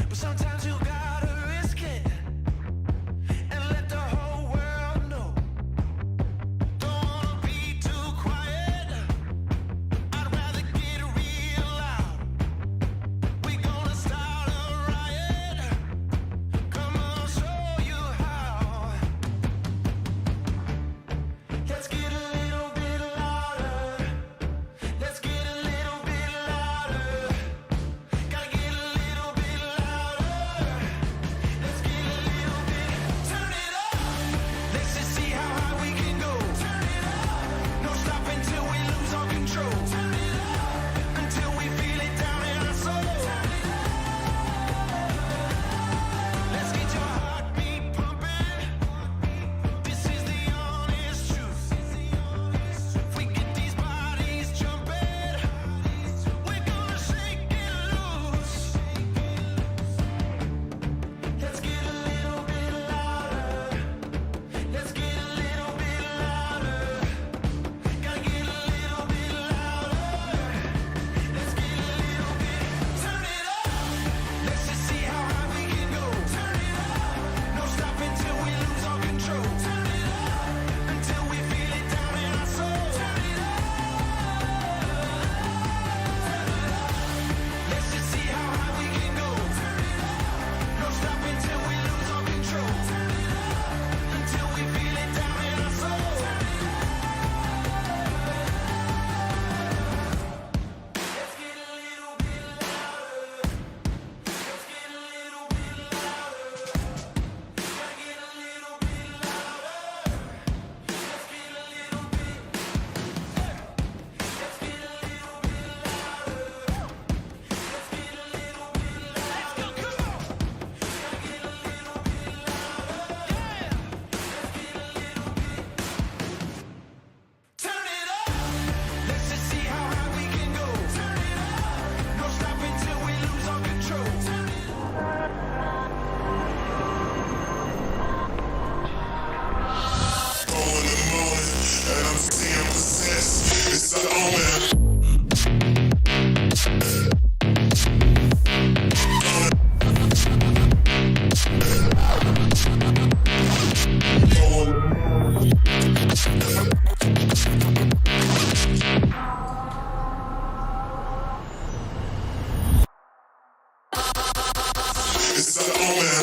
But sometimes you gotta risk it and let the whole world know. Don't wanna be too quiet. I'd rather get real loud. We gonna start a riot. Come on, I'll show you how. Let's get a little bit louder. Let's get a little bit louder. Gotta get a little bit louder. Let's get a little bit. Turn it up. Let's just see how high we can go. Turn it up. No stopping till we lose all control. Turn it up. Until we feel it down in our soul. Turn it up. Let's get your heartbeat pumping. This is the honest truth. If we get these bodies jumping, we're gonna shake it loose. Let's get a little bit louder. Let's get a little bit louder. Gotta get a little bit louder. Let's get a little bit. Turn it up. Let's just see how high we can go. Turn it up. No stopping till we lose all control. Turn it up. Until we feel it down in our soul. Turn it up. Let's just see how high we can go. Turn it up. No stopping till we lose all control. Turn it up. Until we feel it down in our soul. Let's get a little bit louder. Let's get a little bit louder. Gotta get a little bit louder. Let's get a little bit. Let's get a little bit louder. Let's get a little bit louder. Let's go, come on. Gotta get a little bit louder. Yeah. Let's get a little bit. Turn it up. Let's just see how high we can go. Turn it up. No stopping till we lose all control. Turn it up. In the morning, and I'm seeing possessed. It's the omen. It's the omen.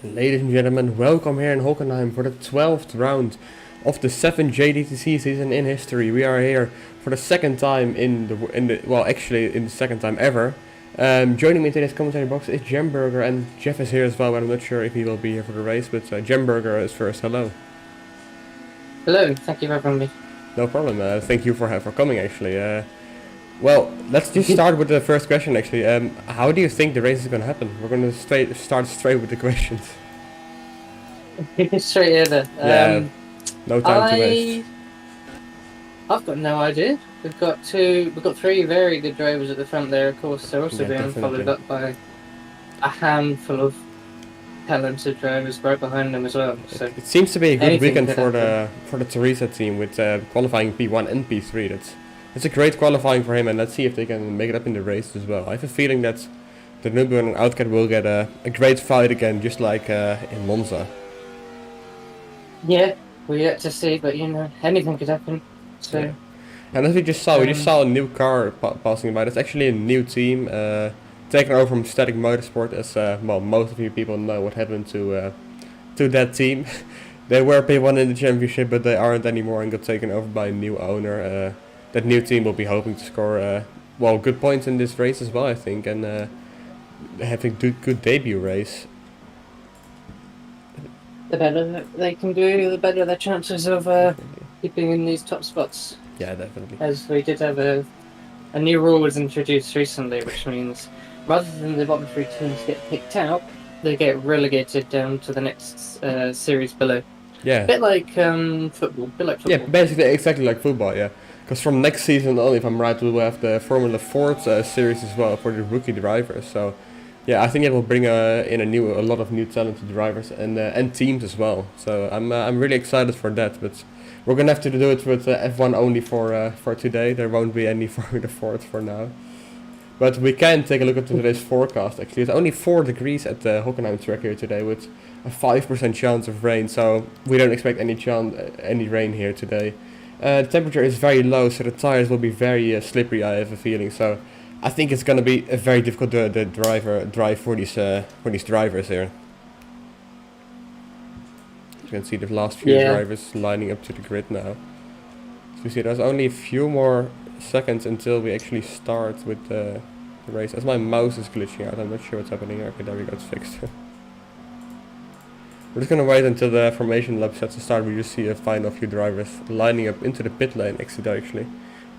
Ladies and gentlemen, welcome here in Hockenheim for the 12th round of the 7th JGTC season in history. We are here for the second time in the second time ever. Joining me in today's commentary box is Jemburger, and Jeff is here as well, but I'm not sure if he will be here for the race, but Jemburger is first. Hello. Hello, thank you for having me. No problem, thank you for coming actually. Well, let's just start with the first question actually. How do you think the race is going to happen? We're going to start straight with the questions. Straight in it. Yeah, no time to waste. I've got no idea. We've got three very good drivers at the front there, of course. They're also being definitely followed up by a handful of talented drivers right behind them as well. So It seems to be a good anything weekend could for the Teresa team with qualifying P1 and P3. It's a great qualifying for him, and let's see if they can make it up in the race as well. I have a feeling that the Nubber and Outcat will get a great fight again, just like in Monza. yeah, we're yet to see, but anything could happen. So Yeah. And as we just saw a new car passing by. That's actually a new team taken over from Static Motorsport. As most of you people know what happened to that team. They were P1 in the championship, but they aren't anymore and got taken over by a new owner. That new team will be hoping to score good points in this race as well, I think, and have a good debut race. the better they can do, the better their chances of keeping in these top spots. Yeah, definitely. As we did have a new rule was introduced recently, which means rather than the bottom three teams get picked out, they get relegated down to the next series below. Yeah. Bit like football. Bit like Yeah, football. basically exactly like football, yeah. Because from next season on, if I'm right, we'll have the Formula Ford series as well for the rookie drivers. So, yeah, I think it will bring in a lot of new talented drivers and teams as well. So I'm really excited for that. But we're gonna have to do it with F1 only for today. There won't be any Formula Ford for now. But we can take a look at today's forecast. Actually, it's only 4 degrees at the Hockenheim track here today, with a 5% chance of rain. So we don't expect any rain here today. The temperature is very low, so the tires will be very slippery. I have a feeling. So I think it's gonna be a very difficult drive for these drivers here. You can see the last few drivers lining up to the grid now. So you see, there's only a few more seconds until we actually start with the race. As my mouse is glitching out, I'm not sure what's happening. Okay, there we go, it's fixed. We're just gonna wait until the formation lap sets to start. We just see a final few drivers lining up into the pit lane actually.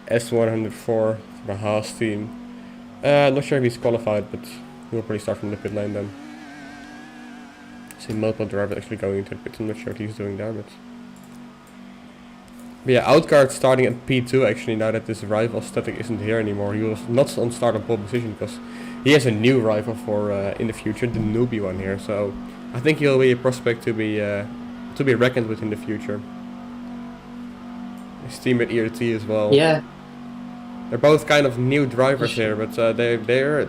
S104 for the Haas team. Not sure if he's qualified, but he'll probably start from the pit lane then. See multiple drivers actually going into the pit. I'm not sure what he's doing there, but yeah, Outguard starting at P2 actually, now that this rival static isn't here anymore. He was not on start on pole position because he has a new rival for in the future, the newbie one here. So I think he'll be a prospect to be reckoned with in the future. His teammate ERT as well. Yeah. They're both kind of new drivers here, but they've been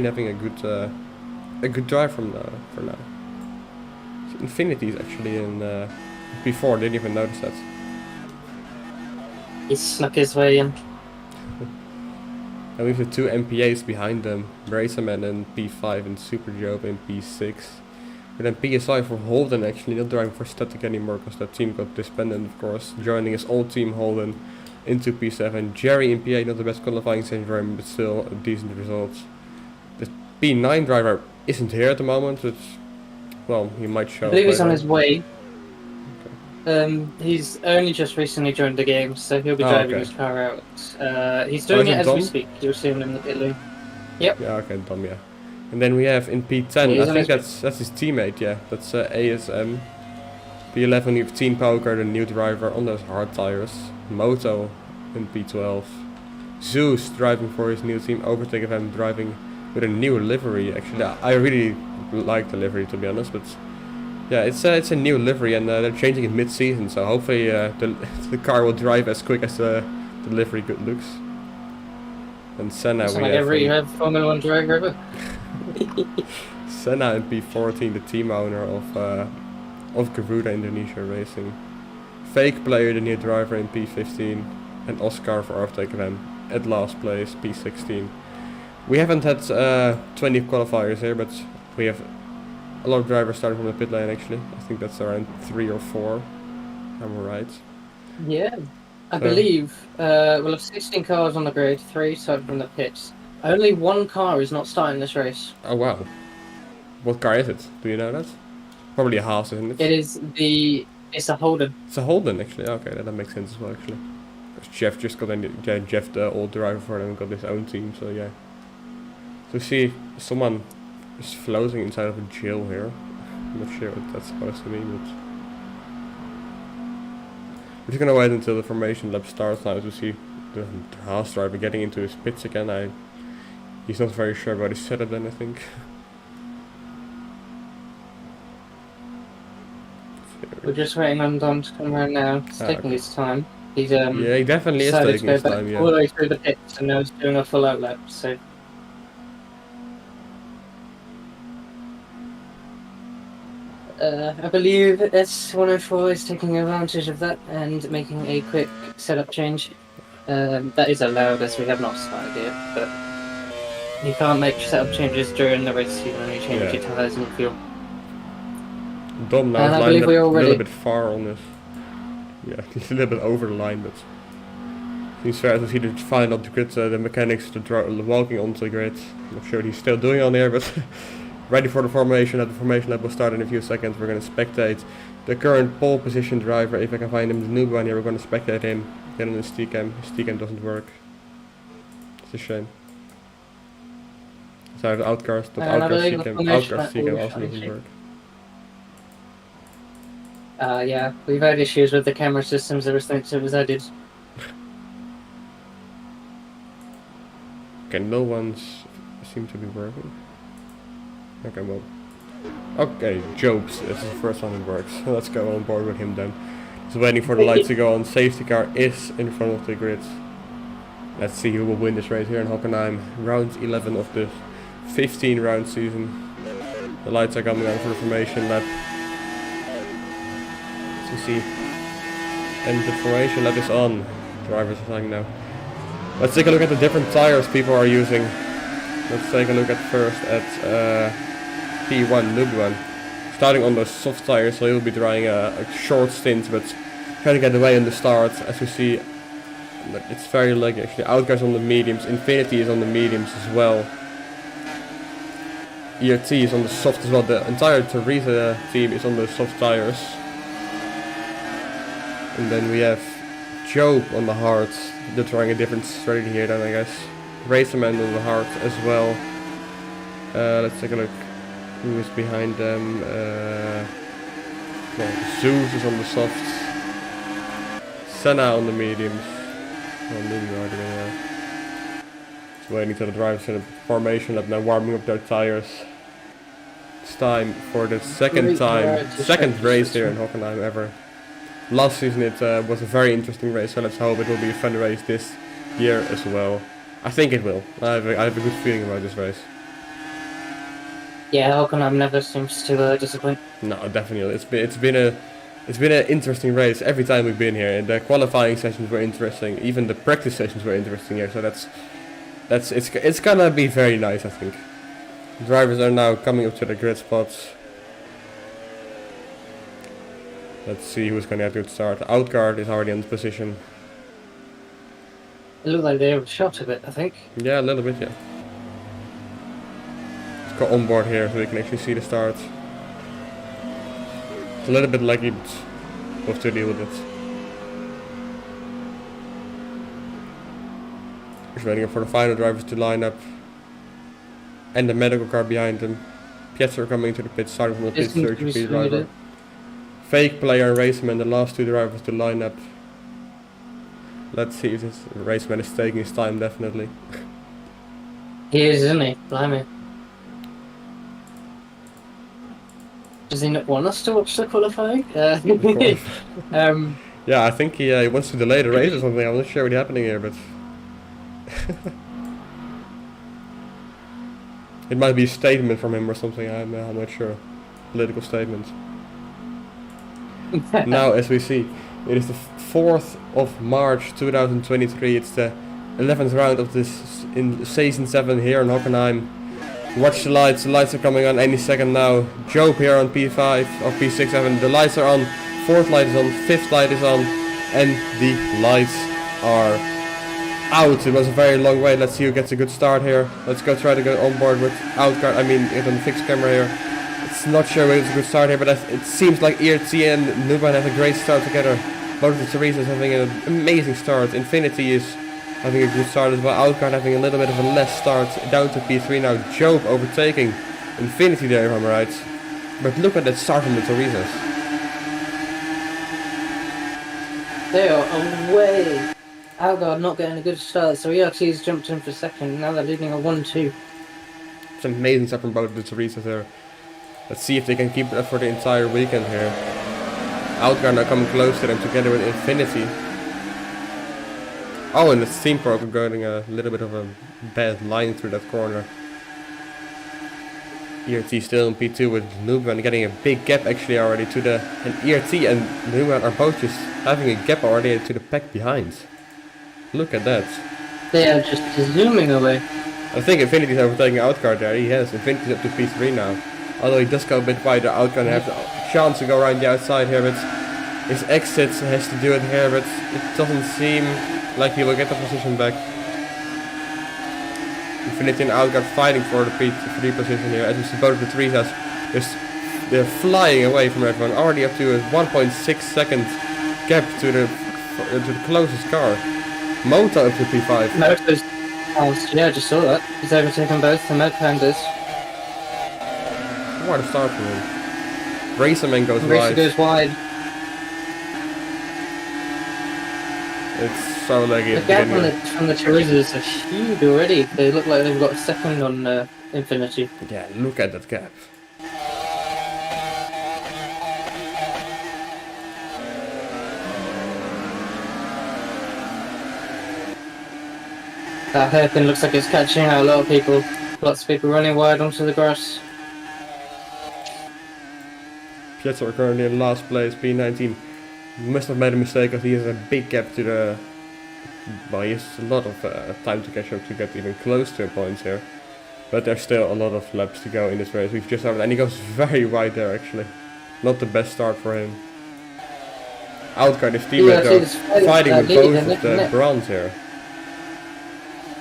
having a good drive for now. Infinity's actually in. Before, didn't even notice that. He snuck his way in. And we have the 2 MPAs behind them, Racerman in P5 and Super Job in P6. But then PSI for Holden actually, not driving for Static anymore because that team got disbanded, of course, joining his old team Holden into P7. Jerry in P8, not the best qualifying stage for him, but still a decent results. The P9 driver isn't here at the moment, but well, he might show I believe he's later. on his way. He's only just recently joined the game, so he'll be driving his car out. He's doing it as we speak. You'll see him in the pit lane. Yep. Yeah, okay, Dom, yeah. And then we have in P10, Yeah, I think that's his teammate, yeah. That's ASM. P11, we have Team Poker, the new driver on those hard tires. Moto in P12. Zeus driving for his new team. Overtake of him driving with a new livery. Actually, I really like the livery, to be honest, but yeah, it's a new livery and they're changing it mid-season, so hopefully the car will drive as quick as the livery good looks. And Senna, It's we like every Formula 1 driver ever. Senna in P14, the team owner of Garuda Indonesia Racing. Fake Player, the new driver in P15, and Oscar for overtake of him at last place, P16. We haven't had 20 qualifiers here, but we have a lot of drivers starting from the pit lane actually. I think that's around 3 or 4. I'm right. Yeah. I believe we'll have 16 cars on the grid, 3 starting from the pits. Only 1 car is not starting this race. Oh wow. What car is it? Do you know that? Probably a Haas, isn't it? It's a Holden. It's a Holden actually. Okay, that makes sense as well actually. Because Jeff just got in. Yeah, Jeff, the old driver for them, got his own team. So yeah. So see, someone is floating inside of a jail here. I'm not sure what that's supposed to mean, but we're just gonna wait until the formation lap starts now to see the Haas driver getting into his pits again. He's not very sure about his setup then, I think. We're just waiting on Dom to come around now. It's taking his time. He's yeah, he definitely is decided taking to his go back time, yeah. all the way through the pits and now he's doing a full out lap, so I believe S104 is taking advantage of that and making a quick setup change. That is allowed as we have not started yet, but you can't make setup changes during the race. You can only change your tyres and fuel. Dom now And is I lined believe up we're a all ready. little bit far on this. Yeah, he's a little bit over the line, but seems fair to see the final of the grid, the mechanics walking onto the grid. I'm not sure what he's still doing on there, but ready for the formation. The formation lap will start in a few seconds. We're going to spectate the current pole position driver. If I can find him, the new one here, we're going to spectate him. Get on his Steacam. His Steacam doesn't work. It's a shame. Sorry, the outcars, that And I outcars believe the seeking, formation outcars at seeking all also doesn't shiny. work. Yeah, we've had issues with the camera systems ever since it was added. Okay, no one's seem to be working. Okay, well. Okay, Job's is the first one that works. Let's go on board with him then. Just waiting for the lights to go on. Safety car is in front of the grid. Let's see who will win this race here in Hockenheim. Round 11 of the 15 round season. The lights are coming on for the formation lap. As you see. And the formation lap is on. Drivers are saying now. Let's take a look at the different tires people are using. Let's take a look at first at P1 Nubwan. Starting on the soft tires, so he'll be trying a short stint, but trying to get away in the start. As you see, it's very laggy actually. Outguys on the mediums, Infinity is on the mediums as well. ERT is on the soft as well. The entire Teresa team is on the soft tires. And then we have Job on the hards. They're trying a different strategy here then, I guess. Racerman on the hards as well. Let's take a look. Who is behind them? Well, Zeus is on the softs. Senna on the mediums. Just waiting till the drivers in the formation lap now, warming up their tires. It's time for the second race here in Hockenheim ever. Last season it was a very interesting race, so let's hope it will be a fun race this year as well. I think it will. I have a good feeling about this race. Yeah, Hockenheim never seems to disappoint. No, definitely. It's been an interesting race every time we've been here. And the qualifying sessions were interesting. Even the practice sessions were interesting here. So it's gonna be very nice, I think. Drivers are now coming up to the grid spots. Let's see who's gonna have a good start. Outguard is already in position. It looked like they were shot a bit, I think. Yeah, a little bit, yeah. Let's go on board here so we can actually see the start. It's a little bit laggy, but we'll have to deal with it. Just waiting for the final drivers to line up. And the medical car behind them. Pietro coming to the pit, starting from the pit, search speed driver. Fake player and Raceman, the last two drivers to line up. Let's see if this Raceman is taking his time, definitely. He is, isn't he? Blimey. Does he not want us to watch the qualifying? Yeah, I think he wants to delay the race or something. I'm not sure what's happening here, but... It might be a statement from him or something, I'm not sure. Political statement. Now, as we see, it is the 4th of March 2023. It's the 11th round of this in season 7 here in Hockenheim. Watch the lights are coming on any second now. Job here on P5 or P6, 7. The lights are on, 4th light is on, 5th light is on, and the lights are out. It was a very long way. Let's see who gets a good start here. Let's go try to go on board with Outguard. I mean, it's on the fixed camera here. It's not sure whether it's a good start here, but it seems like ERT and Nuban have a great start together. Both of the Teresa's having an amazing start. Infinity is having a good start as well. Outguard having a little bit of a less start, down to P3 now. Job overtaking Infinity there, if I'm right. But look at that start from the Teresa's. They are away. Outguard not getting a good start, so ERT's jumped in for second. Now they're leading a 1-2. It's an amazing start from both of the Teresa's there. Let's see if they can keep it up for the entire weekend here. Outguard now coming close to them together with Infinity. Oh, and the Steam Pro going a little bit of a bad line through that corner. ERT still in P2 with Nuban getting a big gap actually already to the... And ERT and Nuban are both just having a gap already to the pack behind. Look at that. They are just zooming away. I think Infinity's overtaking Outguard there. He has. Infinity's up to P3 now. Although he does go a bit wider, Outguard has the chance to go around the outside here, but his exit has to do it here, but it doesn't seem like he will get the position back. Infinity and Outguard fighting for the P3 position here. As we see both of the Teresas, they're flying away from everyone, already up to a 1.6 second gap to the closest car. Moto up to P5. Oh, yeah, I just saw that. He's overtaken both the Mad Pandas. What a start for him. Racerman goes Racer wide. goes wide. It's so laggy The at the gap beginning. from the Teresa's is huge already. They look like they've got a second on Infinity. Yeah, look at that gap. That hairpin looks like it's catching out a lot of people. Lots of people running wide onto the grass. Pietro are currently in last place, P19. Must have made a mistake as he has a big gap to the... Well, he has a lot of time to catch up to get even close to points here. But there's still a lot of laps to go in this race. We've just started, and he goes very wide there actually. Not the best start for him. Outguard his teammate though, fighting with both of the bronze here.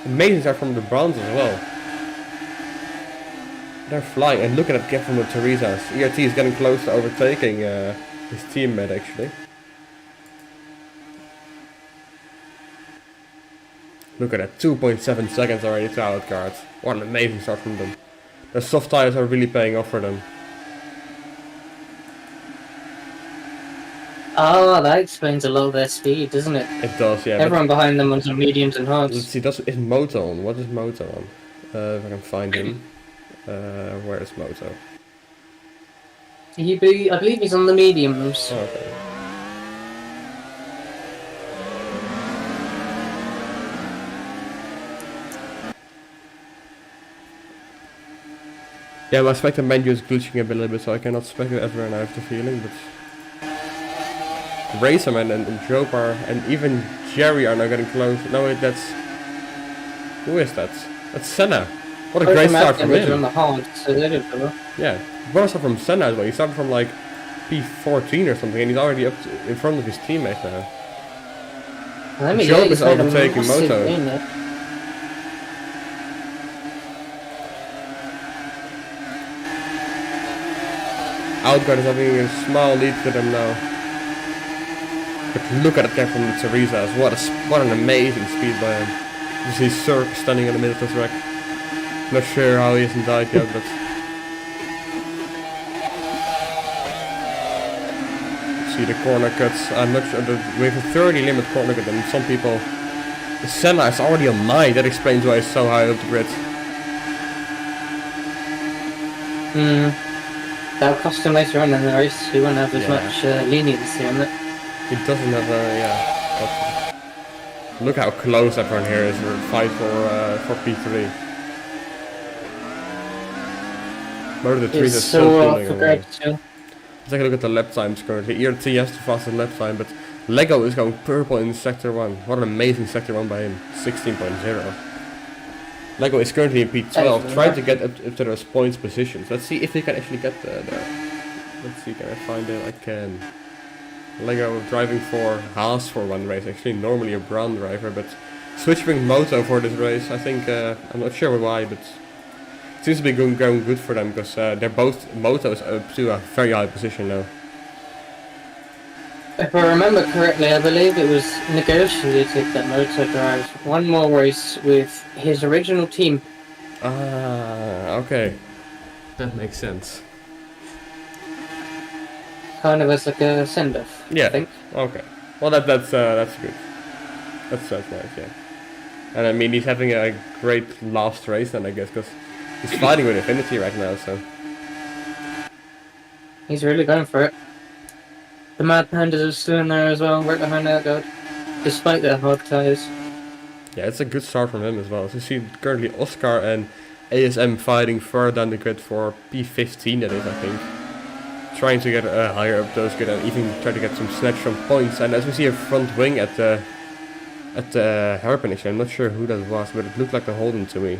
Amazing start from the bronze as well. They're flying, and look at that gap from the Teresa's. ERT is getting close to overtaking his teammate actually. Look at that, 2.7 seconds already to Outguard. What an amazing start from them. The soft tires are really paying off for them. Ah, that explains a lot of their speed, doesn't it? It does, yeah. Everyone behind them was on mediums and Let's hards. see, is Moto on? What is Moto on? If I can find him. Where is Moto? I believe he's on the mediums. Oh, okay. Yeah, my spectrum menu is glitching a little bit, so I cannot spec it ever, and I have the feeling, but... Racerman and Jopar and even Jerry are now getting close. No, wait, that's... Who is that? That's Senna. What a great start from On him. the hard, so they did well. Yeah, what a start from Senna as well. He started from like P14 or something, and he's already up in front of his teammate now. Job is overtaking Moto. Outguard is having a small lead to them now. But look at that gap from the Teresa's. What an amazing speed by him. You see Cirque standing in the middle of the track. Not sure how he hasn't died yet, but... See the corner cuts. I'm not sure. We have a 30 limit corner cut, and some people... The Senna is already on 9. That explains why he's so high up the grid. That'll cost him later on in the race. He won't have as much leniency on it. He doesn't have a... yeah. Look how close everyone here is. We're fight for P3. Motor the trees are It's so so pulling up for away. grabs too. Let's take a look at the lap times currently. ERT has the fastest lap time, but Lego is going purple in Sector 1. What an amazing Sector 1 by him. 16.0. Lego is currently in P12, trying to get up to those points positions. Let's see if he can actually get there. Let's see, can I find it? I can. Lego driving for Haas for one race, actually normally a Brown driver, but switching Moto for this race. I think, I'm not sure why, but it seems to be going good for them, because they're both Motos up to a very high position now. If I remember correctly, I believe it was negotiated that Moto drives one more race with his original team. Ah, okay. That makes sense. Kind of as like a send-off, Yeah. I think. Okay. Well, that's good. That's nice, yeah. And I mean, he's having a great last race then, I guess, because he's fighting with Infinity right now, so... He's really going for it. The Mad Pandas are still in there as well, right behind Outguard, despite their hard tyres. Yeah, it's a good start from him as well. So you see currently Oscar and ASM fighting further down the grid for P15, that is, I think. Trying to get higher up those grid and even try to get some snatch from points. And as we see a front wing at the hairpin, actually, I'm not sure who that was, but it looked like a Holden to me.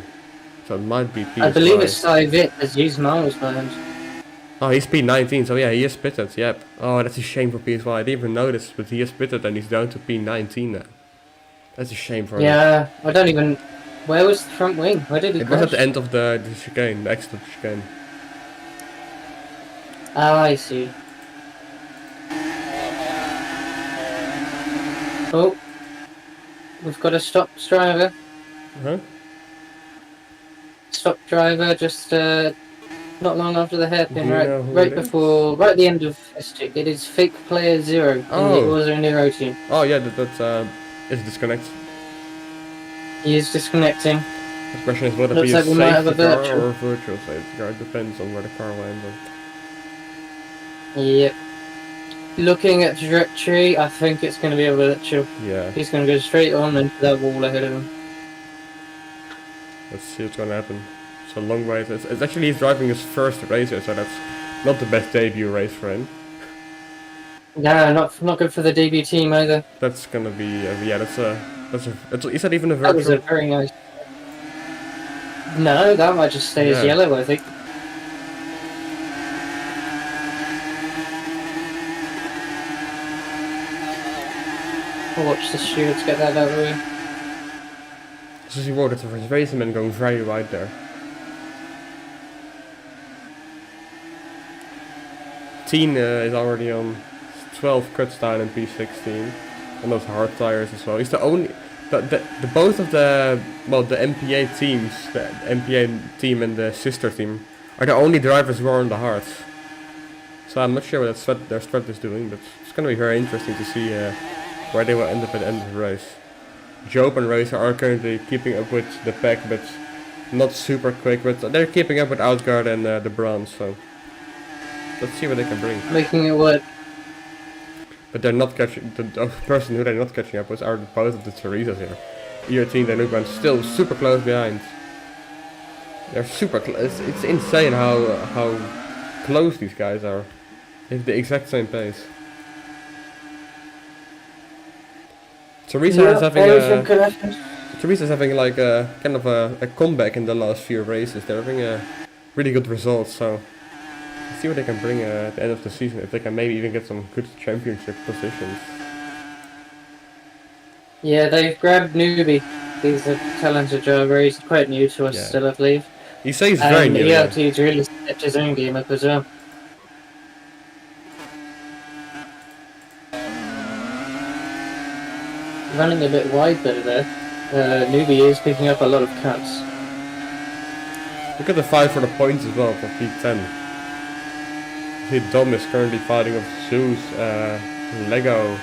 So it might be P5. I believe it's Sivit has used miles behind. Oh, he's P19, so yeah, he is pitted, yep. Oh, that's a shame for P5. I didn't even notice, but he is pitted and he's down to P19 now. That's a shame for him. Yeah, I don't even... Where was the front wing? Where did he It crash? was at the end of the chicane, the extra chicane. Oh, I see. Oh. We've got a stop driver. Huh? stock driver just not long after the hairpin, Do you know who right it is? before, right at the end of S2. It is Fake Player Zero in the Oh. Orzo Nero team. Oh yeah, that's is disconnect. He is disconnecting. The question is, will it Looks be a like we might have safety a car virtual. or a virtual safety car? It depends on where the car lands on. Yep. Looking at trajectory, I think it's going to be a virtual. Yeah, He's going to go straight on into that wall ahead of him. let's see what's gonna happen. It's a long way. It's actually he's driving his first race here, so that's not the best debut race for him. No, not good for the debut team either. That's gonna be yeah. Is that even a That was a virtual? very nice. No, that might just stay as Yeah. yellow, I think. I'll watch the stewards get that out of the way. So you wrote it's a first race and going very wide there. Teen is already on 12 cuts down in P16 on those hard tires as well. He's the only, the both of the MPA teams, the MPA team and the sister team, are the only drivers who are on the hards. So I'm not sure what their strat is doing, but it's gonna be very interesting to see where they will end up at the end of the race. Job and Racer are currently keeping up with the pack, but not super quick, but they're keeping up with Outguard and the Bronze, so let's see what they can bring. Making it work. But they're not catching, the person who they're not catching up with are both of the Teresas here. ER-Team and Nuban still super close behind. They're super close. It's insane how close these guys are. They have the exact same pace. Teresa's having like a kind of a comeback in the last few races. They're having a really good results, so let's see what they can bring at the end of the season. If they can maybe even get some good championship positions. Yeah, they've grabbed Newbie. He's a talented driver. He's quite new to us Yeah. still, I believe. He says he's very And new. ELT's really stepped his own game up as well. Running a bit wide though there. Newbie is picking up a lot of cuts. Look at the fight for the points as well for P10. See, Dom is currently fighting with Zeus, Lego,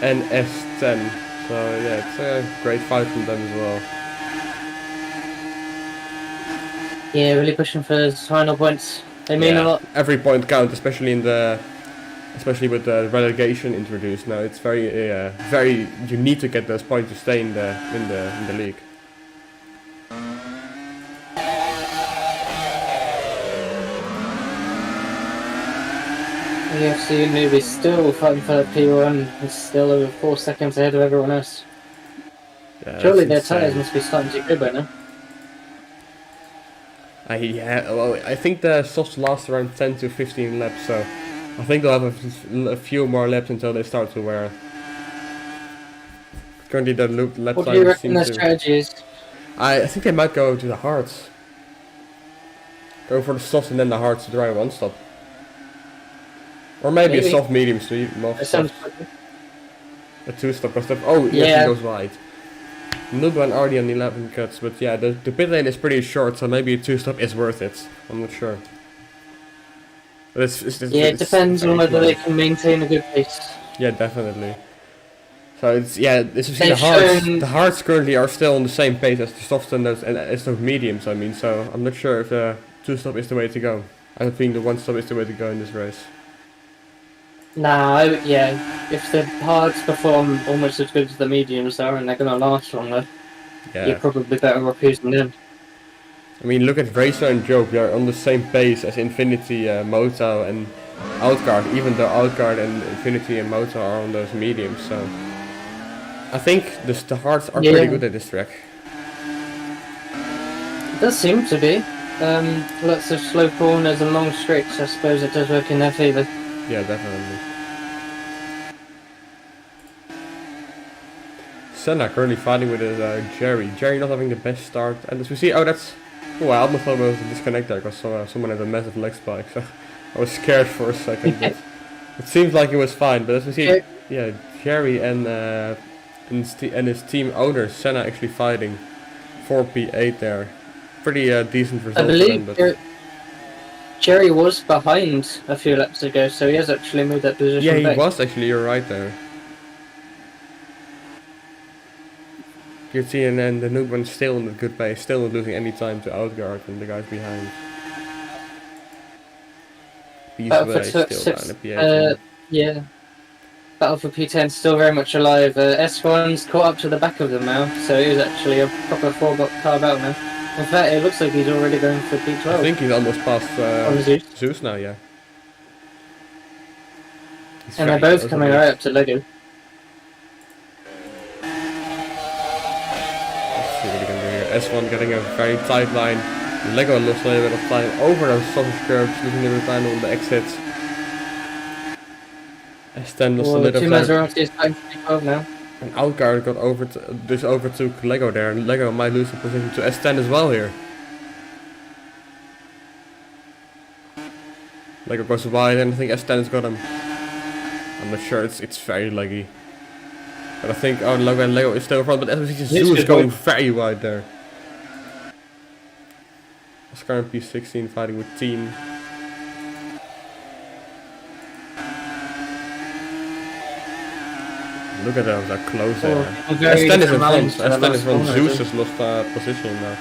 and S10. So yeah, it's a great fight from them as well. Yeah, really pushing for his final points. They mean a lot. Every point counts, especially with the relegation introduced now. It's very you need to get those points to stay in the league. EFC Newbie still fighting for that P1. He's still over 4 seconds ahead of everyone else. Yeah, Surely that's their tyres insane. must be starting to go by now. I think the softs last around 10 to 15 laps, so I think they'll have a few more laps until they start to wear. Currently the lap What do you time reckon seems their to... strategy is? I think they might go to the hards. Go for the softs and then the hards to try one stop. Or maybe a Maybe. soft medium speed, more That sounds soft, good. a two-stop or stuff. Oh, yeah, Yeah. he goes wide. Nuban already on 11 cuts, but yeah, the pit lane is pretty short, so maybe a two-stop is worth it. I'm not sure. But Yeah, it depends on very whether they close. can maintain a good pace. Yeah, definitely. So it's this is the They've hards. shown- The hards currently are still on the same pace as the softs and as those mediums. I mean, so I'm not sure if the two-stop is the way to go. I think the one-stop is the way to go in this race. Nah, yeah, if the hards perform almost as good as the mediums are and they're going to last longer, Yeah. you're probably better off using them. I mean, look at Racer and Joke. They're on the same pace as Infinity, Moto, and Outguard. Even though Outguard and Infinity and Moto are on those mediums, so I think the hards are pretty Yeah. good at this track. It does seem to be. Lots of slow corners and long straights, I suppose it does work in their favour. Yeah, definitely. Senna currently fighting with Jerry. Jerry not having the best start, and as we see, I almost thought it was a disconnect there because someone had a massive leg spike, so I was scared for a second. But it seems like it was fine. But as we see, yeah, Jerry and his team owner Senna actually fighting for P8 there. pretty decent I result for them, believe but Jerry was behind a few laps ago, so he has actually moved that position yeah, he back. was actually. You're right there. You're seeing and the new one's still in a good pace, still not losing any time to Outguard and the guys behind. Battle for Peaceway still down at P18. yeah. Battle for P10 still very much alive. S1's caught up to the back of them now, so it is actually a proper 4-car battle now. In fact, it looks like he's already going for P12. I think he's almost past on Zeus. Zeus now, yeah. He's And they're very both close coming to right up to Lego. Let's see what he can do here. S1 getting a very tight line. Lego lost a little bit of time over those soft curves, losing a little bit of time on the exits. S10 lost a Well, little two bit of time. Maserati is time for P12 now. And Outguard got overtook Lego there, and Lego might lose the position to S10 as well here. Lego goes wide, and I think S10 has got him. I'm not sure, it's very laggy. But I think Lego is still in front, but as we see, Zoo is going very wide there. Oscar and P16 fighting with Team. Look at them, they're close there. S10 is in front. S10 is in front. Zeus has lost position now.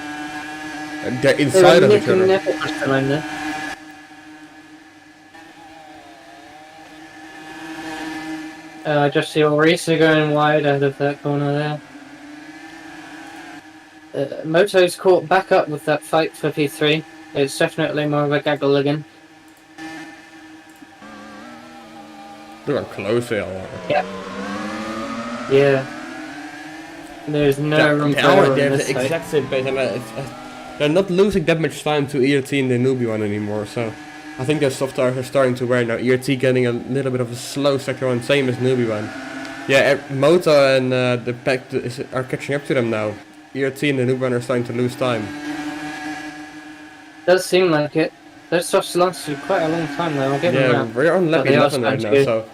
And they're inside of each other. I just see Orisa going wide out of that corner there. Moto's caught back up with that fight for P3. It's definitely more of a gaggle again. Look how close they are. Yeah. There's no room for error They in have this the fight. exact same pace, and they're not losing that much time to ERT and the newbie one anymore, so I think their soft tires are starting to wear now. ERT getting a little bit of a slow sector one, same as newbie one. Yeah, Moto and the pack are catching up to them now. ERT and the newbie one are starting to lose time. Does seem like it. Those softs lasted quite a long time though, I'll give them Yeah, that. we're on lap But they are 11 right now, starting to so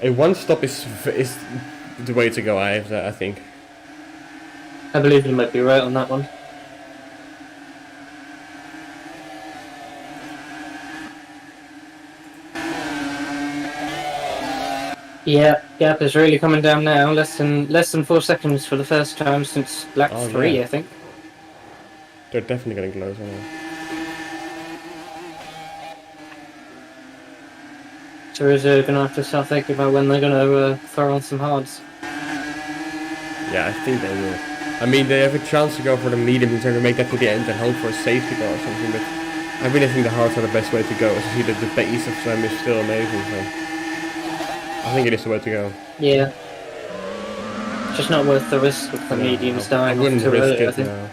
a one stop is the way to go. I think. I believe you might be right on that one. Yeah, gap is really coming down now. Less than 4 seconds for the first time since lap 3, yeah. I think. They're definitely getting closer now. Teresa gonna have to start thinking about when they're gonna throw on some hards. Yeah, I think they will. I mean, they have a chance to go for the medium and try to make that to the end and hope for a safety car or something, but I really think the hards are the best way to go. As you see that the pace of them is still amazing, so I think it is the way to go. Yeah. Just not worth the risk with the mediums I dying off wouldn't too risk early, I it think. now.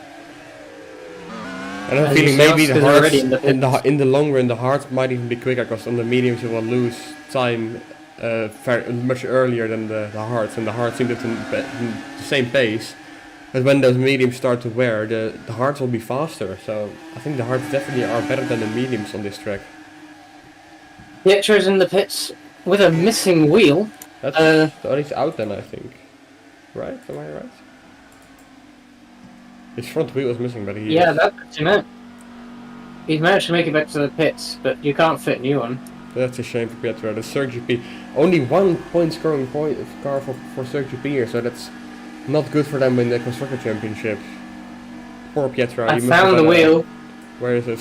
And I'm As feeling you maybe see, the Oscar's hards already in the pits. in the long run the hards might even be quicker, because on the mediums you will lose time much earlier than the hards, and the hards seem to have the same pace. But when those mediums start to wear, the hards will be faster. So I think the hards definitely are better than the mediums on this track. Pietro's in the pits with a missing wheel. That's he's out then, I think. Right? Am I right? His front wheel is missing, but he Yeah, is. that puts him out. He's managed to make it back to the pits, but you can't fit a new one. That's a shame for Pietro. The Circuit GP, only 1 point scoring car for Circuit GP here, so that's not good for them in the Constructor Championship. Poor Pietro. I he must found have the had wheel. Where is it?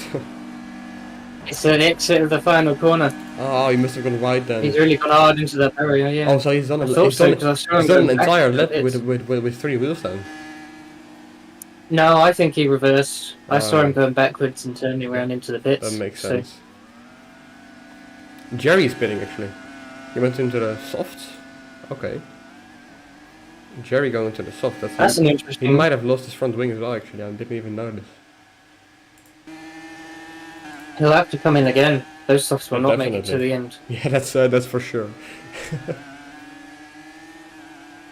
It's an exit of the final corner. Oh, he must have gone wide then. He's really gone hard into that area, yeah. Oh, so he's done I thought so, because I saw him he's done an going back entire to lap the pits. with 3 wheels then. No, I think he reversed. I saw him Oh. going backwards and turning around into the pits. That makes so- sense. Jerry is spinning actually. He went into the softs. Okay. Jerry going into the soft. That's an He interesting. might have lost his front wing as well actually. I didn't even notice. He'll have to come in again. Those softs will Oh, not make it to definitely. the end. Yeah, that's for sure.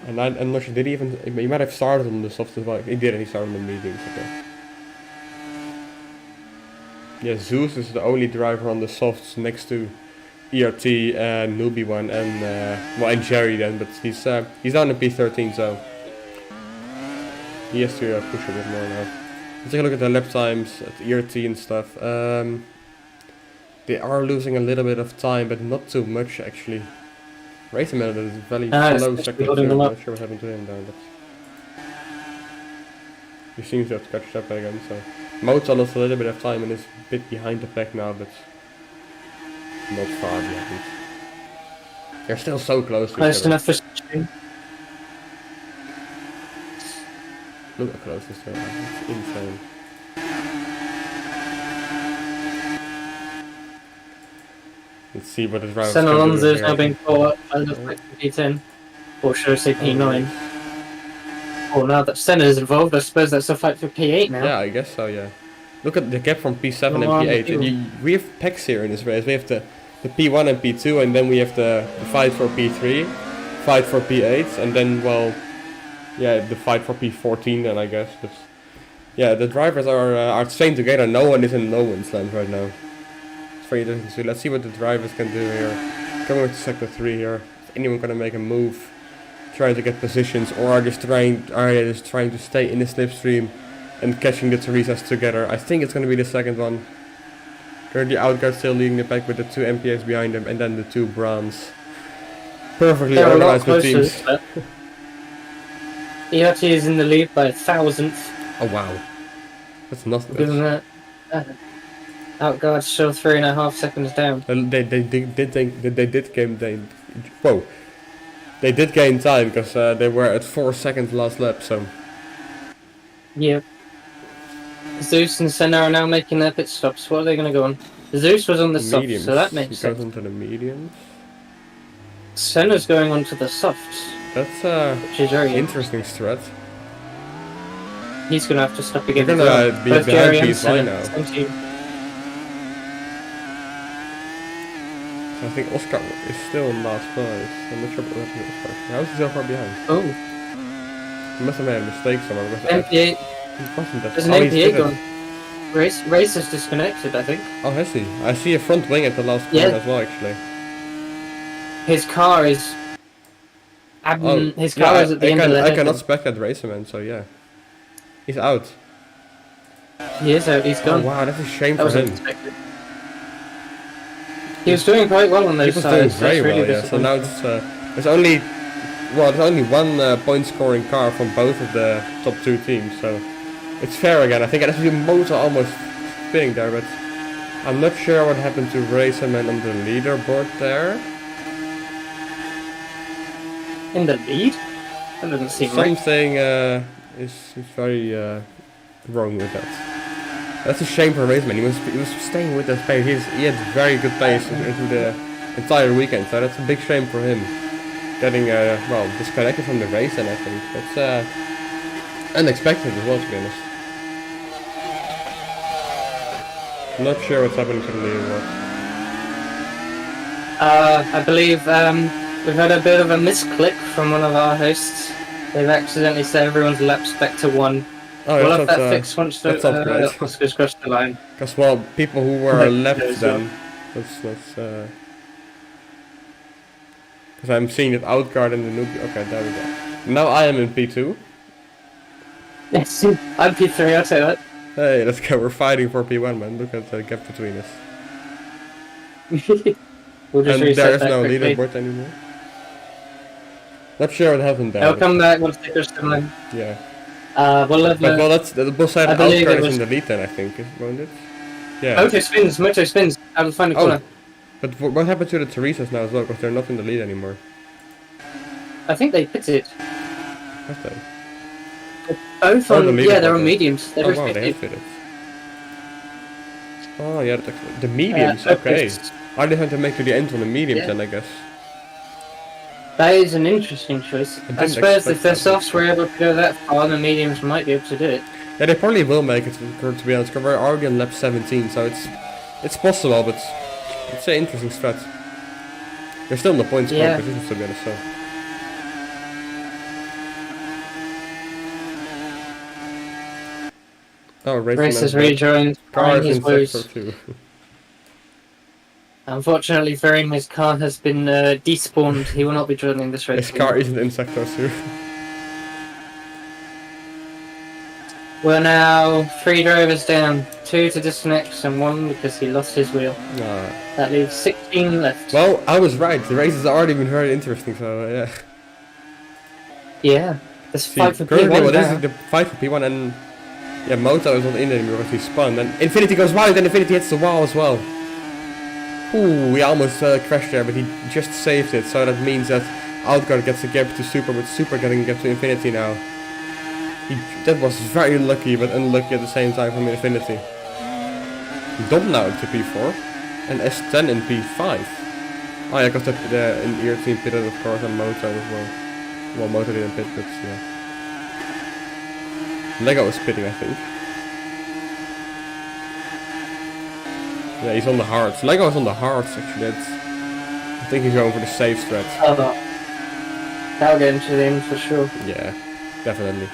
And I'm not sure, did he even, he might have started on the softs as well. He didn't, he started on the mediums, okay. Yeah, Zeus is the only driver on the softs next to ERT and Newbie one and, well, and Jerry then, but he's down in P13, so he has to push a bit more now. let's take a look at the lap times at ERT and stuff. They are losing a little bit of time, but not too much actually. Raceman is very slow it's second building two. them I'm up. not sure what happened to him there, but he seems to have catched up again. So Mozart lost a little bit of time and is a bit behind the pack now, but not far behind. They're still so close to Close each other. enough for switching. Look how close this is. It's insane. Let's see what the drivers Sen can do Alonso is here. now being caught up by the P10. Or should I say P9? Oh, now that Senna's involved, I suppose that's a fight for P8 now. Yeah, I guess so, yeah. Look at the gap from P7 Come and on, P8. you. And we have packs here in this race. We have the P1 and P2, and then we have the fight for P3, fight for P8, and then, well, yeah, the fight for P14 then, I guess. But yeah, the drivers are staying together. No one is in no one's land right now. It's very interesting to see. Let's see what the drivers can do here. Coming to sector 3 here. Is anyone gonna make a move? Trying to get positions, or are they just trying to stay in the slipstream and catching the Teresas together? I think it's going to be the second one. Currently Outguard still leading the pack with the 2 MPX behind them, and then the 2 Brahms. Perfectly They're a lot organized with closer. teams. But ERT is in the lead by 1,000th. Oh wow, that's nothing. Given that Outguard still 3.5 seconds down. They did gain time because they were at 4 seconds last lap. So Yep. Zeus and Senna are now making their pit stops. What are they going to go on? Zeus was on the softs, mediums. so that He makes goes sense. into the mediums. Senna's going on to the softs, That's which is very interesting strat. He's going to have to stop again. They're as well. gonna be Both behind Jerry and P5 Senna, now. same team. I think Oscar is still in last place. I'm not sure what happened to Oscar. How is he so far behind? Oh, He must have made a mistake somewhere because MP8. he wasn't that. There's an Oh, he's MP8 pitted. gone. Race is disconnected, I think. Oh, has he? I see a front wing at the last Yeah. corner as well, actually. His car is. His car is at the end of the I head. cannot spec that racerman, so yeah. He's out. He is out. He's Oh gone. wow, that's a shame That for was him. unexpected. He was doing quite well on He those was doing sides. very That's really well, yeah. So now disappointing. it's there's only one point scoring car from both of the top 2 teams, so it's fair again. I think I see Motor almost spinning there, but I'm not sure what happened to Racerman on the leaderboard there. In the lead? That doesn't seem right. Something is very wrong with that. That's a shame for Raceman. He was staying with that pace. He had very good pace into the entire weekend, so that's a big shame for him. Getting well disconnected from the race, and I think that's unexpected as well, to be honest. I'm not sure what's happening to the leaderboard. I believe we've had a bit of a misclick from one of our hosts. They've accidentally set everyone's laps back to 1. Oh, We'll yeah, have that fixed once the that's not great. Oscar's crossed the line. Because well, people who were Right, left there's then, that's because I'm seeing that Outguard and the noob. Okay, there we go. Now I am in P2. Yes, I'm P3, I'll say that. Hey, let's go. We're fighting for P1, man. Look at the gap between us. We'll just And reset there is that no quickly. leaderboard anymore. Not sure what happened there. They'll but come back once they cross the line. yeah. We'll have But well, that's the both side I of believe Outguard it is was- in the lead then, I think, won't it? Yeah. Moto spins out of the final Oh, corner. but what happened to the Teresas now as well? Because they're not in the lead anymore. I think they pitted. Have they? Both Oh, on, the yeah, they're leaderboard, on yeah. mediums. They're Oh both wow, they have 50. fitted. Oh yeah, the mediums, okay. I didn't have to make to the end on the mediums Yeah. then, I guess. That is an interesting choice. I didn't suppose if expect the that. softs were able to go that far, the mediums might be able to do it. Yeah, they probably will make it, to be honest, because we're already on lap 17, so it's possible, but it's an interesting strat. They're still in the points Yeah. positions, to be honest, so. Oh, Race has Raceman rejoined. car Firing is his in woes. sector 2. Unfortunately for him, his car has been despawned. He will not be joining this race. His car isn't in sector 2. We're now 3 drivers down, 2 to disconnect and 1 because he lost his wheel. That leaves 16 left. Well, I was right. The race has already been very interesting, so yeah. Yeah, there's See, fight for currently, P1 well, this now. is the fight for P1, and yeah, Moto is not in anymore because he spun. And Infinity goes wide, and Infinity hits the wall as well. Ooh, he almost crashed there, but he just saved it. So that means that Outguard gets a gap to Super, but Super getting a gap to Infinity now. That was very lucky, but unlucky at the same time from Infinity. Dom now to P4, and S10 in P5. Oh yeah, because the in team pitted, of course, and Moto as well. Well, Moto didn't pit, but yeah. Lego is pitting, I think. Yeah, he's on the hards. Lego is on the hards, actually. I think he's going for the safe strat. Oh, that'll get into the end for sure. Yeah, definitely.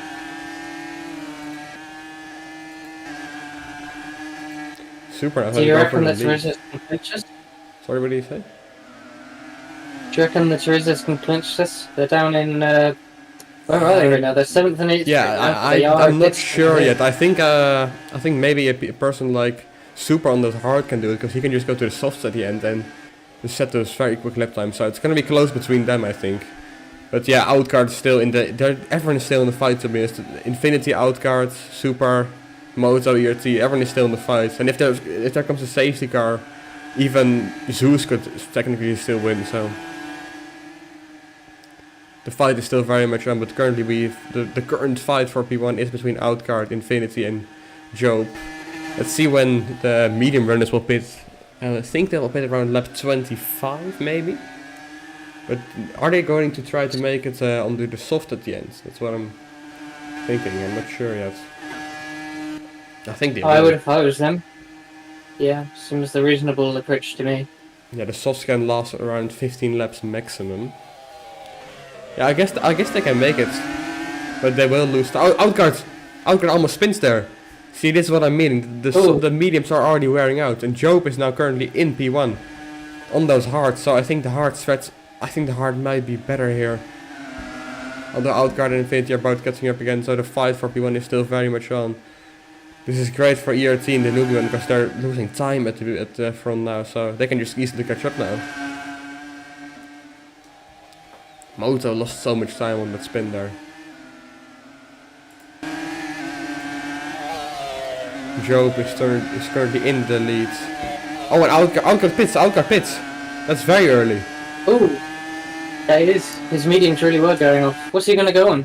Super, I Do you go for reckon the that lead. Teresa's can clinch this? Sorry, what did you say? Do you reckon the Teresa's can clinch this? They're down in, where are they right now? They're 7th and 8th. Yeah, They are I'm not this- sure yet. I think maybe a person like Super on the hard can do it, because he can just go to the softs at the end and just set those very quick lap times. So it's gonna be close between them, I think. But yeah, Outguard is still in the. Everyone is still in the fight, to be honest. Infinity, Outguard, Super, Moto, ERT. Everyone is still in the fight. And if there comes a safety car, even Zeus could technically still win. So the fight is still very much on. But currently, the current fight for P1 is between Outguard, Infinity, and Job. Let's see when the medium runners will pit. I think they will pit around lap 25, maybe. But are they going to try to make it onto the soft at the end? That's what I'm thinking. I'm not sure yet. I think they I will. would if I was them. Yeah, seems the reasonable approach to me. Yeah, the softs can last around 15 laps maximum. Yeah, I guess they can make it, but they will lose. Outguard almost spins there. See, this is what I mean. The mediums are already wearing out, and Job is now currently in P1 on those hards. So I think the hard threats. I think the hard might be better here. Although Outguard and Infinity are both catching up again, so the fight for P1 is still very much on. This is great for ERT and the newbie one, because they're losing time at the front now, so they can just easily catch up now. Moto lost so much time on that spin there. Job is currently in the lead. Oh, and Outguard pits! That's very early. Ooh, that is. His mediums really were going off. What's he gonna go on?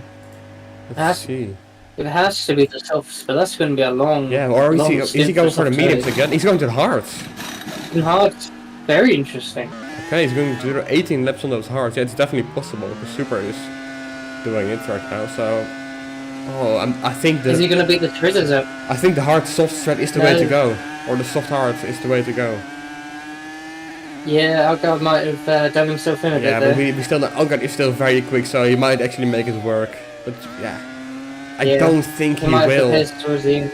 Let's see. It has to be the softs, but that's gonna be a long. Yeah, or is long he stint going for the soft mediums tires. again? He's going to the hards. And hard. Very interesting. Okay, he's going to do 18 laps on those hards. Yeah, it's definitely possible, because Super is doing it right now, so... Oh, I think Is he gonna beat the Teresa's up? I think the hard soft strat is the way to go. Or the soft hard is the way to go. Yeah, Outguard might have done himself in a Yeah, bit but there. we still know Outguard is still very quick, so he might actually make it work. But yeah, I Yeah, don't think he might have will. prepared towards the end.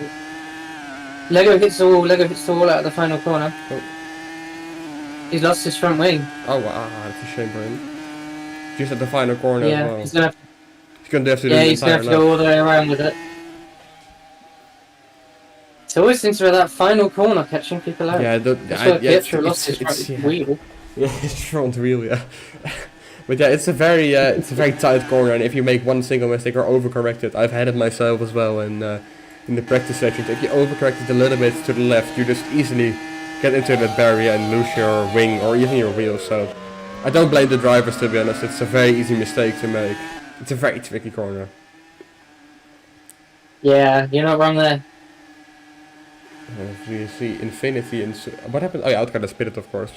Lego hits the wall out of the final corner. Oh. He's lost his front wing. Oh wow, that's a shame for him. Just at the final corner as Yeah, well. he's gonna have He's going to have to do yeah, the he's gonna entire have to go lap. all the way around with it. It always seems to be that final corner catching people out. Yeah, That's where yeah, Pietro lost his front yeah. wheel. Yeah, his front wheel, yeah. But yeah, it's a very tight corner, and if you make one single mistake or overcorrect it, I've had it myself as well in the practice sessions. If you overcorrect it a little bit to the left, you just easily get into that barrier and lose your wing or even your wheel. So I don't blame the drivers, to be honest. It's a very easy mistake to make. It's a very tricky corner. Yeah, you're not wrong there. You see Infinity and what happened? Oh yeah, Outguard has pitted, of course.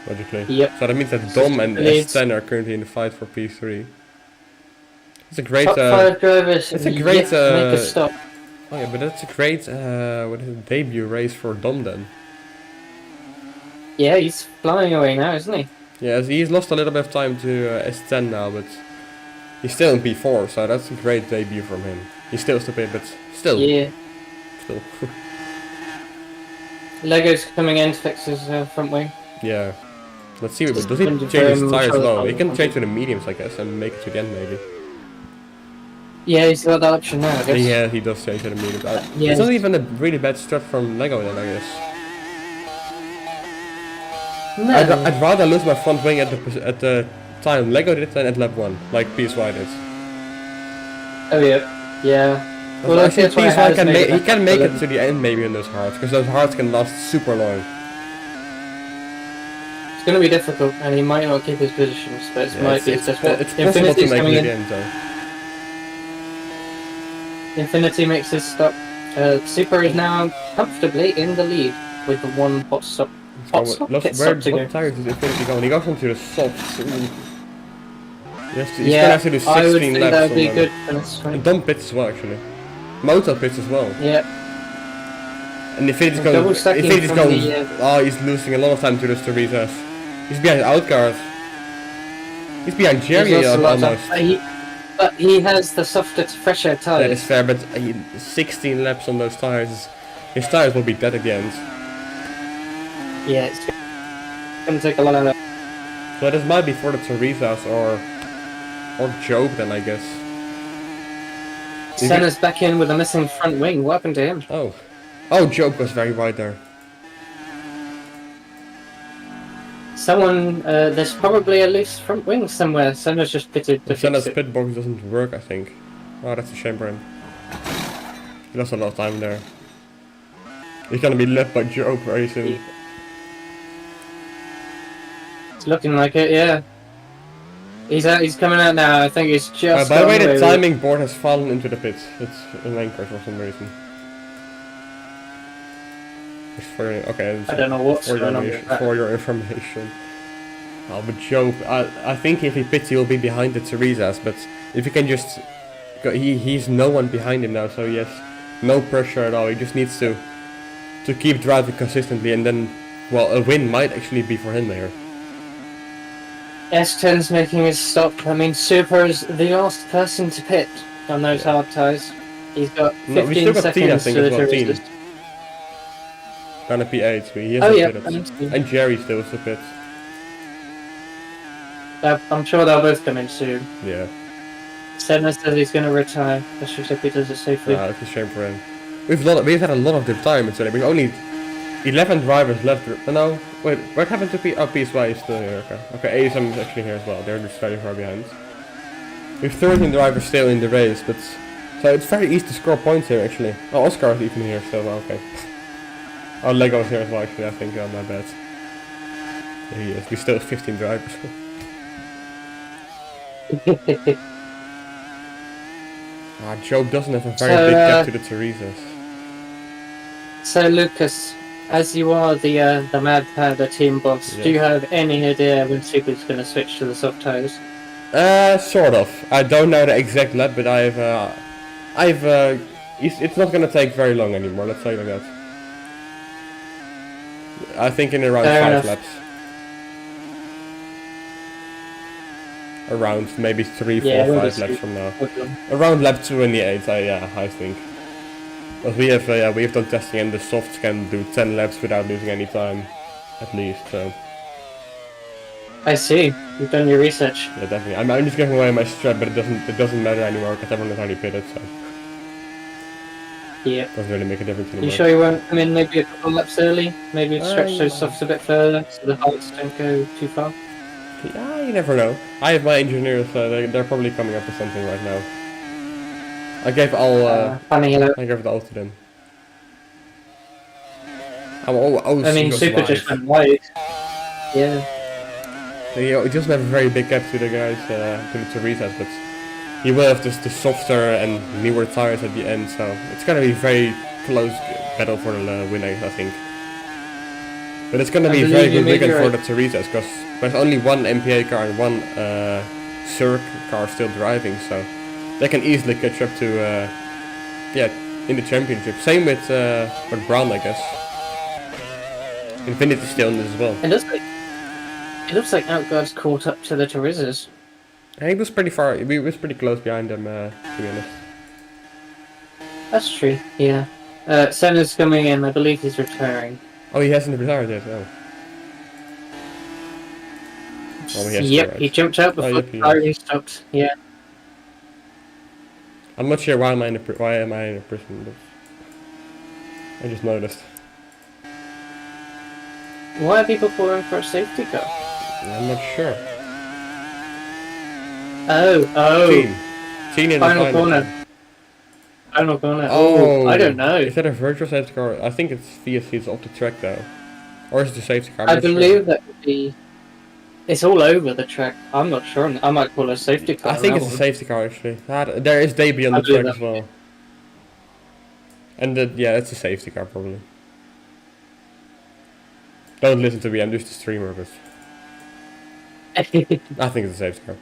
Logically. Yep. So that means that Dom and Leads. S10 are currently in the fight for P3. It's a great. Top 5 drivers. it's a have great, yet to make a stop. Oh yeah, but that's a great what is it, debut race for Dom then. Yeah, he's flying away now, isn't he? Yeah, he's lost a little bit of time to S10 now, but he's still in P4, so that's a great debut from him. He's still stupid, but still. Yeah. Still. Lego's coming in to fix his front wing. Yeah. Let's see, does he Just change his very tires much low? on He can the change to the mediums, I guess, and make it to the end maybe. Yeah, he's got that option now, I guess. Yeah, he does change it immediately. Yeah, It's not even a really bad start from Lego then, I guess. No. I'd rather lose my front wing at the time Lego did than at lap 1, like PSY did. Oh yeah. Yeah. Well, I think that's why PSY has made he can make back it to the end maybe on those hearts, because those hearts can last super long. It's going to be difficult, and he might not keep his positions, but it might be it's difficult. possible to make it coming to in. the end though. Infinity makes his stop. Super is now comfortably in the lead with the one hot stop. Hot stop? Pit stop to go. What tires is Infinity going? He goes onto the softs. He's gonna Yeah, have to do I would 16 think laps that would on be them. good for this And one. dump pits as well actually. Motor pits as well. Yeah. And Infinity's And going, double stacking Infinity's from going, the, oh, he's losing a lot of time to those Teresas. He's behind Outcard. He's behind Jerry There's also lots of- almost. But he has the softer, fresher That tires. is fair, but 16 laps on those tires, his tires will be dead at the end. Yeah, it's going to take a lot of. So this might be for the Teresas or Job then, I guess. Senna's back in with a missing front wing. What happened to him? Oh, Job was very wide there. Someone, there's probably a loose front wing somewhere. Senna's just pitted to fix Senna's it. pit box doesn't work, I think. Oh, that's a shame for him. He lost a lot of time there. He's gonna be left by Job very soon. It's looking like it, yeah. He's coming out now. I think it's just. By the way, on the with- timing board has fallen into the pits. It's an anchor for some reason. Just for, okay, I don't know what's for going on with that. your information. Oh, but Job, I think if he pits, he'll be behind the Teresas. But if he can just, he's no one behind him now, so he has no pressure at all. He just needs to keep driving consistently, and then, well, a win might actually be for him here. S10's making his stop. I mean, Super's the last person to pit on those hard tyres. He's got 15 No, we still got Teen, I seconds think, to as well, the Teen. resist. Down at P8, he Oh hasn't yeah, pitted. And Jerry still is the pit. I'm sure they'll both come in soon. Yeah. Senna says he's going to retire. Let's just hope he does it safely. It's a shame for him. We've had a lot of retirements today. We've only 11 drivers left. No, wait, what happened to PSY is still here, okay. Okay, ASM is actually here as well. They're just very far behind. We've 13 drivers still in the race, but so it's very easy to score points here actually. Oh, Oscar is even here still, well, okay. Oh, Lego's here as well actually, I think, oh my bad. There he is, we still have 15 drivers. Job doesn't have a very big gap to the Teresas. So Lucas, as you are the Mad Panda team boss, Yeah. do you have any idea when Super's going to switch to the soft tyres? Sort of. I don't know the exact lap, but it's not gonna take very long anymore, let's say like that. I think in around Fair 5 enough. laps. Around maybe 3, 4, Yeah, we'll 5 just laps see. from now. Okay. Around lap 28, I think. But we have done testing and the softs can do 10 laps without losing any time, at least, so. I see. You've done your research. Yeah, definitely. I'm just giving away my strat, but it doesn't matter anymore because everyone has already pitted, so Yeah. it doesn't really make a difference anymore. You sure you won't come in maybe a couple laps early? Maybe stretch those yeah. softs a bit further so the heights don't go too far? Yeah, you never know. I have my engineers, they're probably coming up with something right now. I gave Funny, you know. I gave it all to them. Oh, I mean, goes Super wide. just went wide. Yeah. He doesn't have a very big gap to the guys, to the Teresas, but he will have just the softer and newer tires at the end, so it's gonna be very close battle for the win, I think. But it's gonna I be a believe very you good may be weekend for right. the Teresas, because there's only one MPA car and one Cirque car still driving, so they can easily catch up to, in the championship. Same with Brown, I guess. Infinity's still in this as well. It looks like Outguard's caught up to the Teresas. And he was pretty far, he was pretty close behind them, to be honest. That's true, yeah. Senna's coming in, I believe he's retiring. Oh, he hasn't retired yet, oh. Oh, he has to, Yep, right. he jumped out before yep, the he firing stopped. Yeah. I'm not sure why am I in a prison, but I just noticed. Why are people pouring for a safety car? I'm not sure. Oh. Teen in Final the corner. Final corner. Oh, I don't know. Is that a virtual safety car? I think it's VSC's off the track though. Or is it a safety car? I'm I not sure. believe that would be. It's all over the track. I'm not sure. I might call it a safety car. I think that it's a one. safety car actually. There is Davey on I the believe track that. as well. And yeah, it's a safety car probably. Don't listen to me, I'm just a streamer, but I think it's a safety car.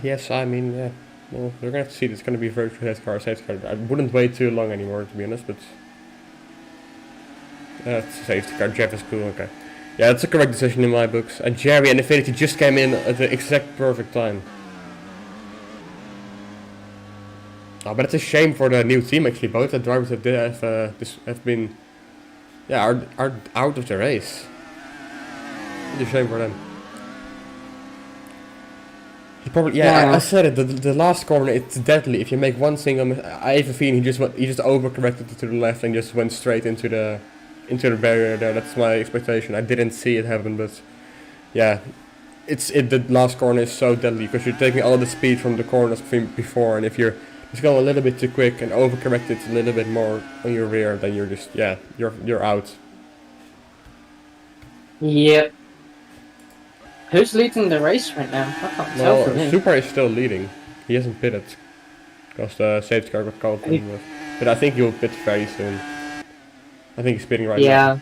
Yes, I mean, yeah. Well, we're gonna have to see. It's gonna be a virtual safety car. I wouldn't wait too long anymore, to be honest, but it's a safety car. Jeff is cool. Okay. Yeah, that's a correct decision in my books. And Jerry and Infinity just came in at the exact perfect time. Oh, but it's a shame for the new team actually. Both the drivers have been, are out of the race. It's a shame for them. He probably I said it. The last corner, it's deadly. If you make one single, I have a feeling he just overcorrected it to the left and just went straight into the barrier there. That's my expectation. I didn't see it happen, but yeah, the last corner is so deadly because you're taking all the speed from the corners before, and if you're just going a little bit too quick and overcorrect it a little bit more on your rear, then you're just you're out. Yep. Who's leading the race right now? I can't tell from Well, him. Super is still leading. He hasn't pitted because the safety car got called for him. But I think he'll pit very soon. I think he's pitting right now. Yeah.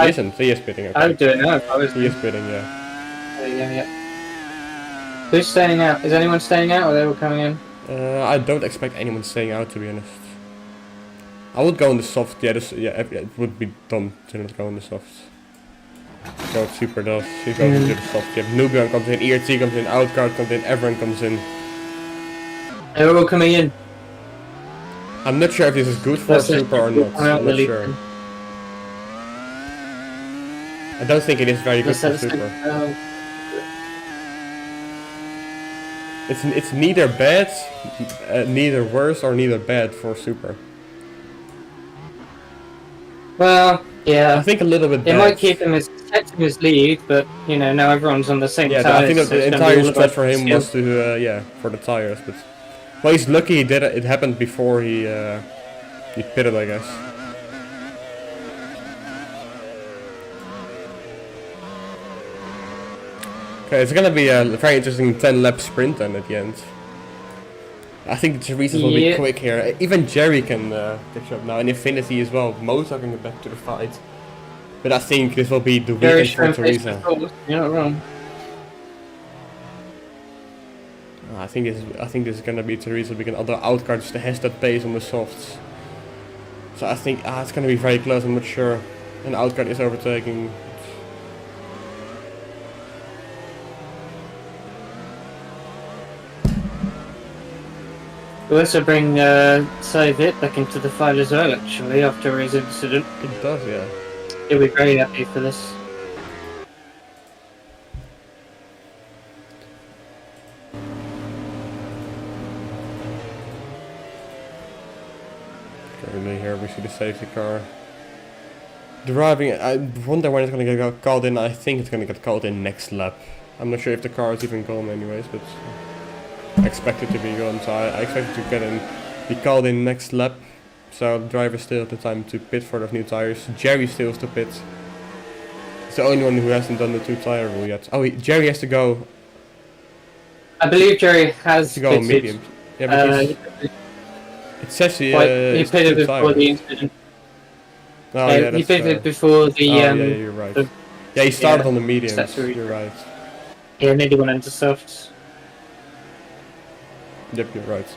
He isn't. He is pitting. Okay. I would do it now if I was. He is pitting. Yeah. Yeah. Who's staying out? Is anyone staying out or are they all coming in? I don't expect anyone staying out, to be honest. I would go in the soft. Yeah, it would be dumb to not go in the softs. So what Super does. He goes into the soft. You have Nubian comes in, ERT comes in, Outcard comes in, everyone comes in. They're all coming in. I'm not sure if this is good for Super or not. I'm not sure. I don't think it is very good for Super. It's neither bad, neither worse or neither bad for Super. Well, yeah. I think a little bit It bad. might keep him his lead, but you know now everyone's on the same Yeah, tires. I think that so the it's gonna be entire all strat about for him skill. was to for the tires, but well, he's lucky he did it. It happened before he pitted, I guess. Okay, it's gonna be a very interesting 10-lap sprint then at the end. I think the Teresa's will be quick here. Even Jerry can catch up now, and Infinity as well. Most are going back to the fight. But I think this will be the weekend for Teresa. You're not wrong. I think this is gonna be Teresa weekend. Although Outcard has that pace on the softs, so I think it's gonna be very close. I'm not sure. And Outcard is overtaking. We'll also bring Savit back into the fight as well, actually, after his incident. It does, yeah. He'll be very happy for this. Currently here we see the safety car. Driving, I wonder when it's gonna get called in. I think it's gonna get called in next lap. I'm not sure if the car is even gone anyways, but I expect it to be gone, so I expect it to be called in next lap. So the driver still have the time to pit for those new tires. Jerry still has to pit. He's the only one who hasn't done the 2-tire rule yet. Oh, Jerry has to go. I believe Jerry has To go pitted. medium. Yeah, but it says he it's pitted 2 before tires. the incident. Oh, yeah, he that's pitted before the. yeah, you're right. Yeah, he started on the mediums. that's right. You're right. Yeah, nearly went into softs. Yep, you're right.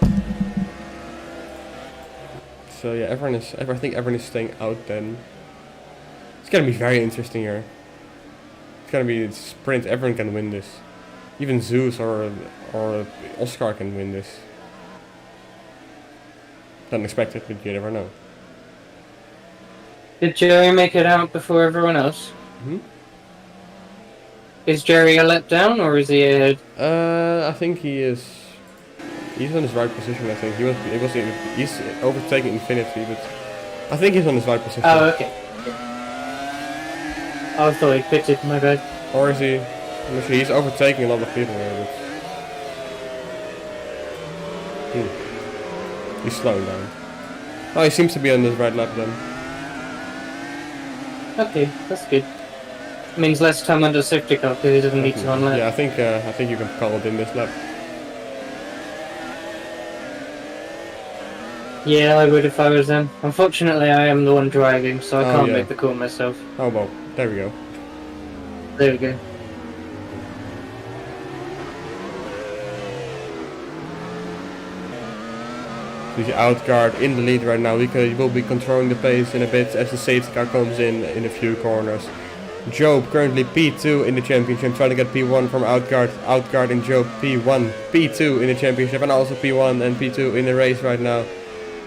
So yeah, I think everyone is staying out then. It's gonna be very interesting here. It's gonna be a sprint. Everyone can win this. Even Zeus or Oscar can win this. Don't expect it, but you never know. Did Jerry make it out before everyone else? Hmm? Is Jerry a lap down or is he ahead? I think he is. He's on his right position, I think. He's overtaking Infinity, but I think he's on his right position. Oh, okay. I thought he pitted, my bad. Or is he? I'm not sure. He's overtaking a lot of people here, but he's slowing down. Oh, he seems to be on his right lap then. Okay, that's good. Means less time under safety car because he doesn't need to on lap. Yeah, I think you can call it in this lap. Yeah, I would if I was them. Unfortunately, I am the one driving, so I Oh, can't yeah. make the call myself. Oh well, there we go. There we go. The outguard in the lead right now. He will be controlling the pace in a bit as the safety car comes in a few corners. Job currently P2 in the championship, trying to get P1 from outguard. Outguard and Job P1, P2 in the championship, and also P1 and P2 in the race right now.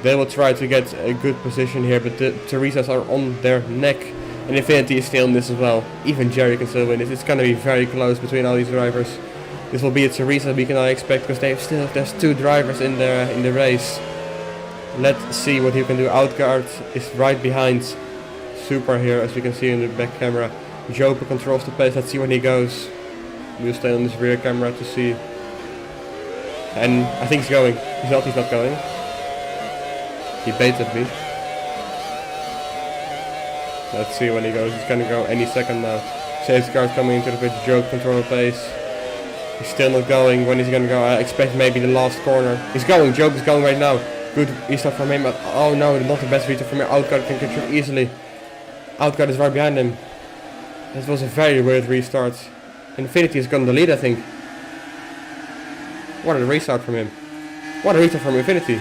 They will try to get a good position here, but the Teresas are on their neck. And Infinity is still in this as well. Even Jerry can still win this. It's going to be very close between all these drivers. This will be a Teresa we can expect because there's two drivers in the race. Let's see what he can do. Outguard is right behind Super here, as we can see in the back camera. Joper controls the pace. Let's see when he goes. We'll stay on this rear camera to see. And I think he's going. He's not going. He baited me. Let's see when he goes. He's gonna go any second now. Safety car coming into the pit. Joe control the pace. He's still not going. When is he gonna go? I expect maybe the last corner. He's going. Joe is going right now. Good restart from him. But oh no, not the best restart from him. Outguard can catch him easily. Outguard is right behind him. This was a very weird restart. Infinity is gonna lead, I think. What a restart from him. What a restart from Infinity.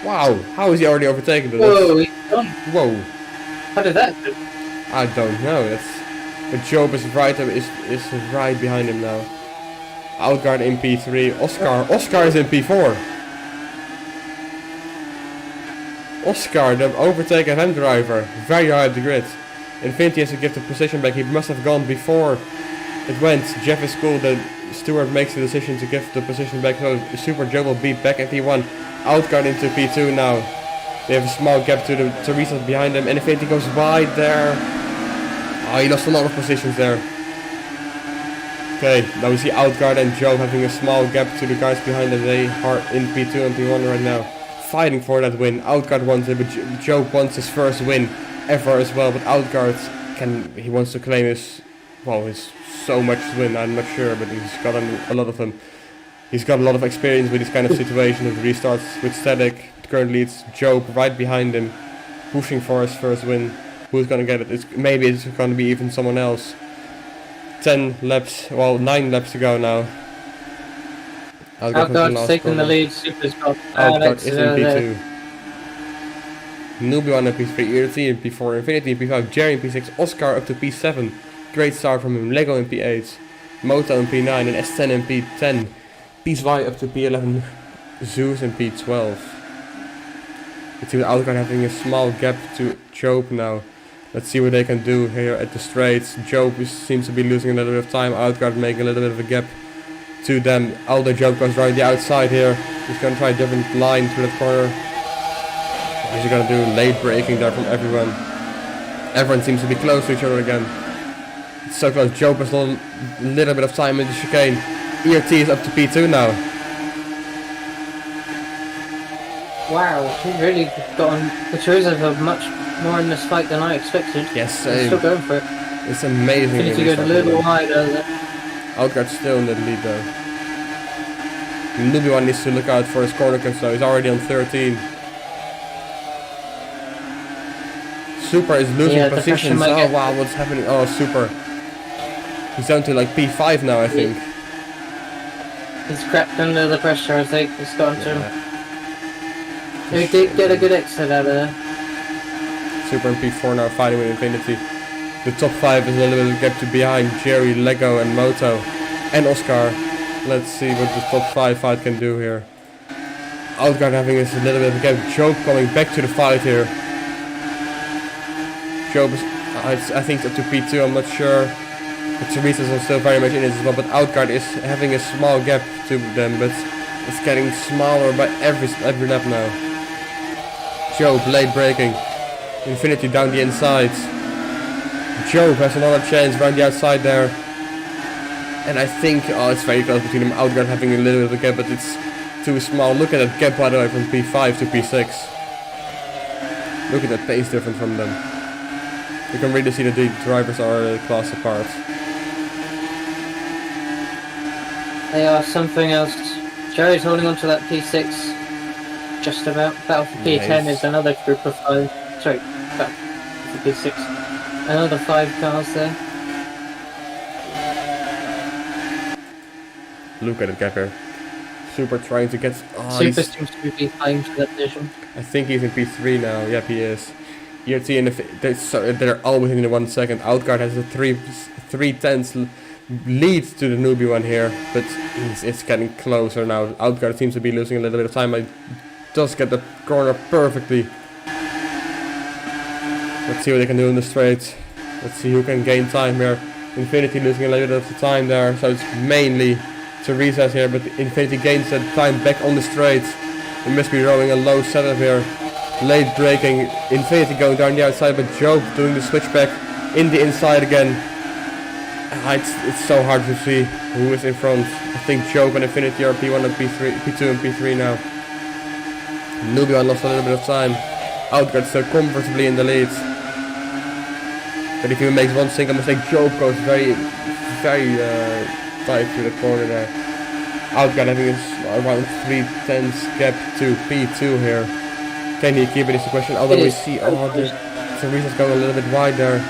Wow, how is he already overtaken? Whoa, he's gone. Whoa, How did that happen? I don't know. But Job is right behind him now. Outguard in P3. Oscar is in P4. Oscar, the overtake FM driver, very high up the grid. Infinity has to give the position back. He must have gone before it went. Jeff is cool. The steward makes the decision to give the position back. So Super Joe will be back at P1. Outguard into P2 now. They have a small gap to the Teresa's behind them, and Infinity goes wide there. Oh, he lost a lot of positions there. Okay, now we see Outguard and Joe having a small gap to the guys behind them. They are in P2 and P1 right now, fighting for that win. Outguard wants it, but Joe wants his first win ever as well. But Outguard he wants to claim his so much to win. I'm not sure, but he's got a lot of them. He's got a lot of experience with this kind of situation with restarts with Static. Currently it's Joe right behind him, pushing for his first win. Who's gonna get it? Maybe it's gonna be even someone else. 9 laps to go now. Outguard's taking the lead. Super's got. Outguard is in P2. Newbie on P3, ERT in P4, Infinity in P5, Jerry in P6, Oscar up to P7. Great start from him. Lego in P8, Moto in P9 and S10 in P10. PSY up to P11, Zeus in P12. Let's see with Outguard having a small gap to Job now. Let's see what they can do here at the straights. Job seems to be losing a little bit of time. Outguard making a little bit of a gap to them. Although Job goes right the outside here. He's going to try a different line through that corner. What's he going to do? Late braking there from everyone. Everyone seems to be close to each other again. It's so close. Job has lost a little bit of time in the chicane. ERT is up to P2 now. Wow, he's really gotten the Teresas have much more in this fight than I expected. Yes, He's still going for it. it's amazing. Infinity goes a little wider there. Outguard's still in the lead though. Newbie one needs to look out for his corner cuts though. He's already on 13. Super is losing positions. Oh wow, what's happening? Oh, Super. He's down to like P5 now, I think. He's cracked under the pressure, I think. It's gotten to him. He did get a good exit out of there. Super and P4 now fighting with Infinity. The top 5 is a little bit of gap to behind Jerry, Lego and Moto and Oscar. Let's see what the top 5 fight can do here. Outguard having a little bit of a gap. Job coming back to the fight here. Job is, I think it's up to P2, I'm not sure. The Teresas are still very much in it as well, but Outguard is having a small gap to them, but It's getting smaller by every lap now. Job late braking. Infinity down the inside. Job has another chance around the outside there. And I think, oh, it's very close between them. Outguard having a little bit of a gap, but it's too small. Look at that gap, by the way, from P5 to P6. Look at that pace difference from them. You can really see that the drivers are class apart. They are something else. Jerry's holding on to that P6. Just about. Battle for P10 Nice. is another group of 5. Sorry, Battle for P6. Another 5 cars there. Look at it, gap here. Super trying to get... Oh, Super seems to be fighting for that position. I think he's in P3 now. Yep, he is. ERT and they're all within 1 second. Outguard has a 3/10 lead to the newbie one here, but it's getting closer now. Outguard seems to be losing a little bit of time. He does get the corner perfectly. Let's see what they can do in the straight. Let's see who can gain time here. Infinity losing a little bit of the time there, so it's mainly Teresa's here, but Infinity gains that time back on the straight. He must be rowing a low setup here. Late braking, Infinity going down the outside, but Job doing the switchback in the inside again. It's so hard to see who is in front. I think Job and Infinity are P1 and P2 and P3 now. Newbie one lost a little bit of time. Outguard still comfortably in the lead. But if he makes one single mistake, Job goes very tight to the corner there. Outguard having around 3/10 gap to P2 here. Can he keep it is the question. Although we see, Teresa's going a little bit wide there.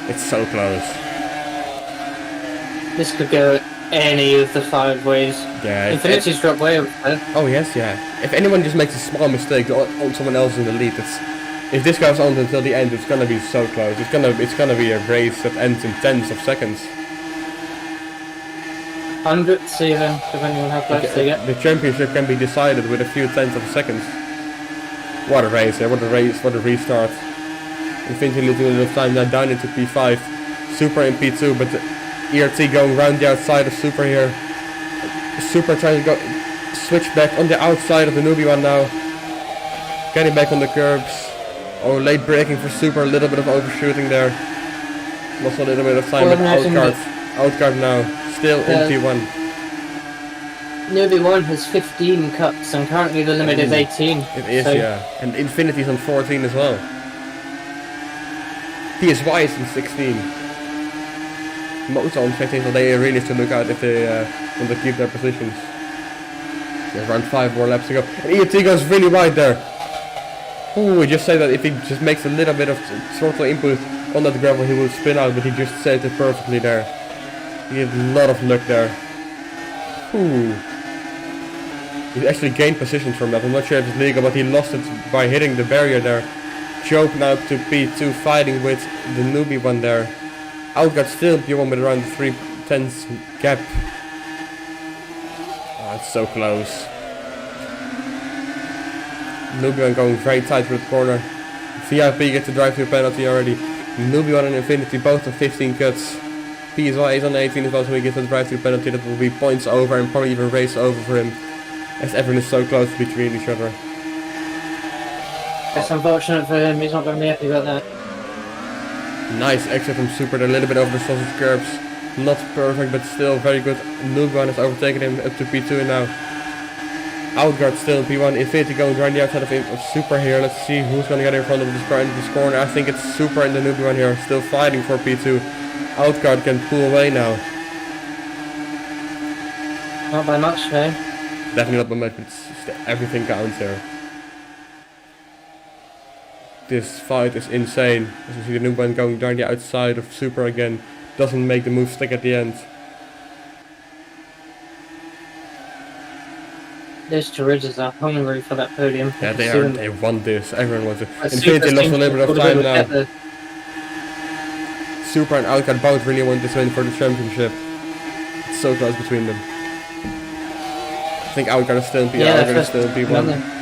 It's so close. This could go any of the 5 ways. Yeah. Infinity's dropped way over there. Oh yes, yeah. If anyone just makes a small mistake on someone else in the lead, if this goes on until the end, it's gonna be so close. It's gonna be a race that ends in tens of seconds. 100th even, depending on how close they get. The championship can be decided with a few tenths of seconds. What a race, what a race, what a restart. Infinity losing a little time now down into P5. Super in P2, but the ERT going round the outside of Super here. Super trying to go switch back on the outside of the newbie one now. Getting back on the curbs. Oh, late braking for Super, a little bit of overshooting there. Lost a little bit of time, but Outguard now. Still in P1. Newbie 1 has 15 cuts and currently the limit is 18. It is, yeah. And Infinity's on 14 as well. PSY is in 16. Most on 15, so they really have to look out if they want to keep their positions. There's around 5 more laps to go. And ERT goes really wide there. Oh, we just say that if he just makes a little bit of throttle input on that gravel, he will spin out, but he just saved it perfectly there. He had a lot of luck there. Ooh. He actually gained positions from that. I'm not sure if it's legal, but he lost it by hitting the barrier there. Job now to P2 fighting with the newbie one there. Outguard still P1 with around 3/10 gap. Oh, it's so close. Newbie one going very tight for the corner. VIP gets the drive-through penalty already. Newbie one and Infinity both on 15 cuts. PSY is on 18 as well, so he gets a drive-through penalty that will be points over and probably even race over for him, as everyone is so close between each other. It's unfortunate for him, he's not going to be happy about that. Nice exit from Super, a little bit over the sausage curbs. Not perfect, but still very good. Newbie has overtaken him up to P2 now. Outguard still in P1. Infinity going around the outside of Super here. Let's see who's going to get in front of this car into this corner. I think it's Super and the newbie one here, still fighting for P2. Outguard can pull away now. Not by much, though. Definitely not by much, but everything counts here. This fight is insane. As you see the newbie one going down the outside of Super again. Doesn't make the move stick at the end. Those Teresa's are hungry for that podium. Yeah, they are. They want this. Everyone wants it. But Infinity lost a little bit of time now. The Super and Outguard both really want this win for the championship. It's so close between them. I think Outguard is still in P1. Yeah, Outguard is still in P1.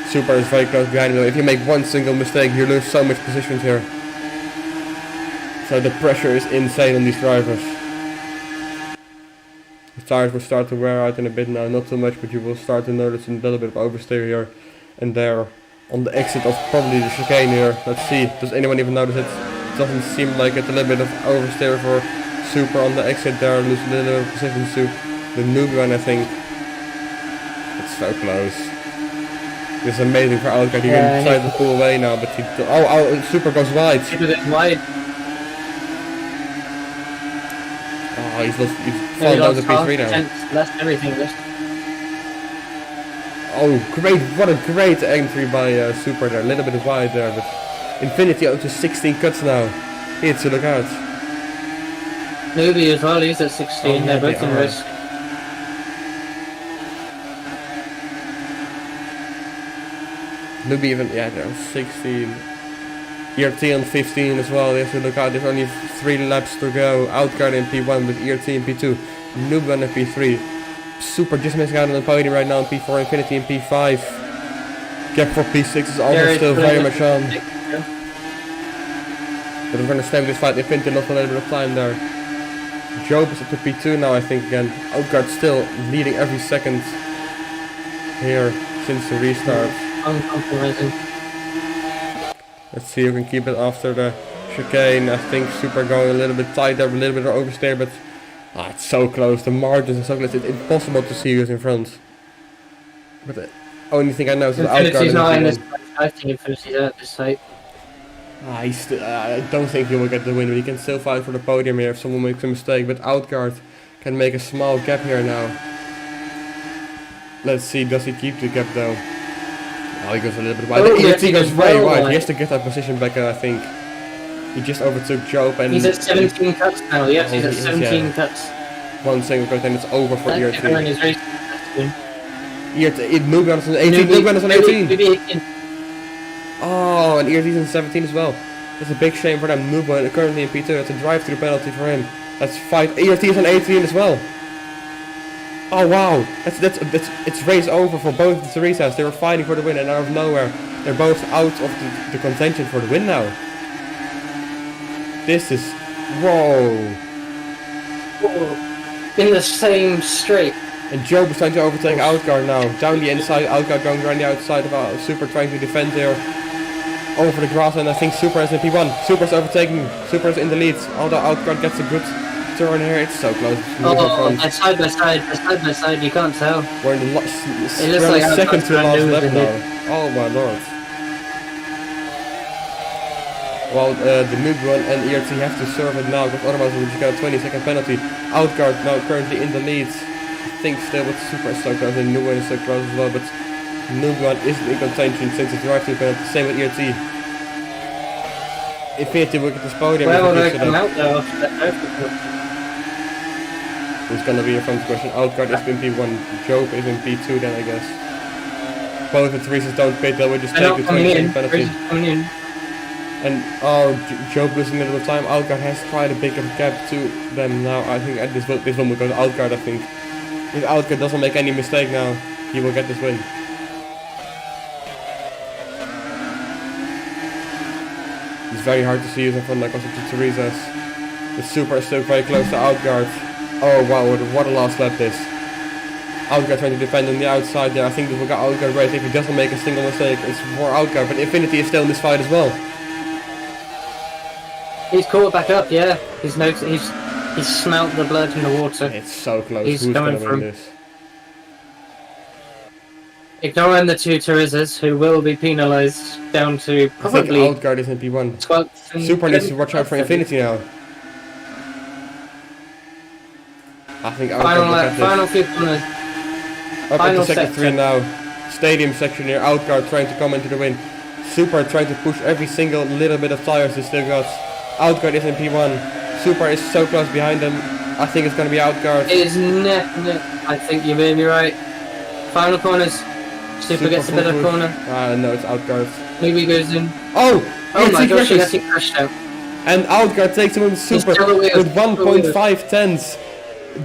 Super is very close behind him. If you make one single mistake, you lose so much positions here. So the pressure is insane on these drivers. The tires will start to wear out in a bit now, not too much, but you will start to notice a little bit of oversteer here and there on the exit of probably the chicane here. Let's see, does anyone even notice it? It doesn't seem like it. A little bit of oversteer for Super on the exit there, lose a little bit of position to the newbie one, I think. It's so close. This is amazing for Outcard. He can try to pull away now, but he... Oh, Super goes wide. Super goes wide. Oh, he's fallen down to P3 now. Lost everything. Oh, great! What a great entry by Super there. A little bit wide there, but Infinity up to 16 cuts now. He had to look out. Newbie as well, he's at 16. They're both in risk. Newbie even, yeah, they're on 16. ERT on 15 as well. They have to look out. There's only 3 laps to go. Outcard in P1 with ERT in P2. Newbie on P3. Super just missing out on the podium right now in P4, Infinity in P5. Gap for P6 is also still very much on. But we're going to stay with this fight. Infinity lost a little bit of time there. Job is up to P2 now, I think, again. Outguard still leading every second here since the restart. Uncompromising. Let's see who can keep it after the chicane. I think Super going a little bit tight there, a little bit of oversteer, but it's so close. The margins are so close. It's impossible to see who's in front. But the only thing I know is that Outguard is not in this fight. I think Infinity's out this fight. I don't think he will get the win, but he can still fight for the podium here if someone makes a mistake. But Outguard can make a small gap here now. Let's see, does he keep the gap though? Oh, he goes a little bit wide. Oh, ERT goes very wide. He has to get that position back, I think. He just overtook Job and... He's at 17 cuts now, yes, he's at 17 cuts. One single cut, then it's over for ERT. ERT, Nubian is on 18. Nubian is on 18. Oh, and ERT's in 17 as well. That's a big shame for them. Nubian currently in P2. That's a drive-through penalty for him. That's 5. ERT is on 18 as well. Oh wow, it's race over for both the Teresas. They were fighting for the win, and out of nowhere, they're both out of the contention for the win now. This is whoa. In the same straight. And Job is trying to overtake Outguard now. Down the inside, Outguard going around the outside of Super, trying to defend here. Over the grass, and I think Super is in P1. Super's overtaking. Super's in the lead. Although Outguard gets a good turn here, it's so close. They're side by side, you can't tell. We're in the second to last lap now. Oh my lord. Well, the noob one and ERT have to serve it now, because otherwise we'll just get a 20-second penalty. Outguard now currently in the lead. I think still with Super is so close, and Noob one is so close as well, but noob one isn't in contention since it's drive-through penalty. Same with ERT. Infinity will get this podium. Where will they come out though after that? Who's gonna be your front question? Outguard is in P1, Job is in P2 then, I guess. Both the Teresas don't pit, they will just take the 20-second penalty. And Job losing a little time. Outguard has quite a big gap to them now. I think this one will go to Outguard, I think. If Outguard doesn't make any mistake now, he will get this win. It's very hard to see who's in front like also to Teresas. The Super is still very close to Outguard. Oh wow, what a last lap this. Outguard trying to defend on the outside there. I think this will get Outguard right. If he doesn't make a single mistake, it's for Outguard. But Infinity is still in this fight as well. He's caught back up, yeah. He's smelt the blood in the water. It's so close. He's Who's going gonna win this? Ignoring the two Teresas, who will be penalised down to probably... I think Outguard is in P1. Super needs to watch out for Infinity now. I think final few corners. Up into sector 3 now. Stadium section here. Outguard trying to come into the win. Super trying to push every single little bit of tires he still got. Outguard is in P1. Super is so close behind them. I think it's going to be Outguard. It is neck. I think you may be right. Final corners. Super gets a better corner. No, it's Outguard. Maybe goes in. Oh my gosh, he actually crashed out. And Outguard takes him on Super with 1.5 tenths.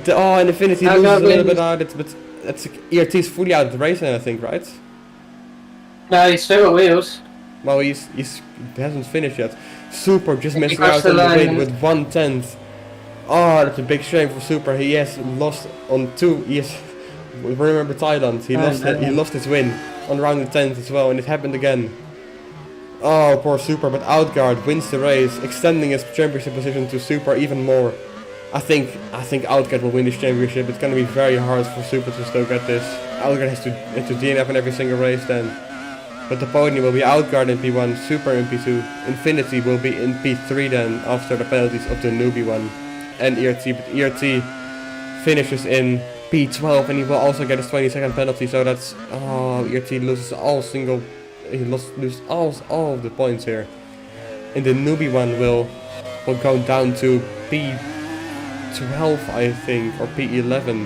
And Infinity loses a little bit out, but ERT's fully out of the race now, I think, right? No, he's still at wheels. Well, he hasn't finished yet. Super just missing out on the win with 1/10. Oh, that's a big shame for Super. He has lost on 2. Remember Thailand? He lost his win on round the 10th as well, and it happened again. Oh, poor Super. But Outguard wins the race, extending his championship position to Super even more. I think Outguard will win this championship. It's gonna be very hard for Super to still get this. Outguard has to DNF in every single race then. But the podium will be Outguard in P1, Super in P2, Infinity will be in P3 then after the penalties of the newbie one. And ERT, but ERT finishes in P12 and he will also get his 20-second penalty, so that's ERT loses loses all of the points here. And the newbie one will go down to P12 I think, or P11.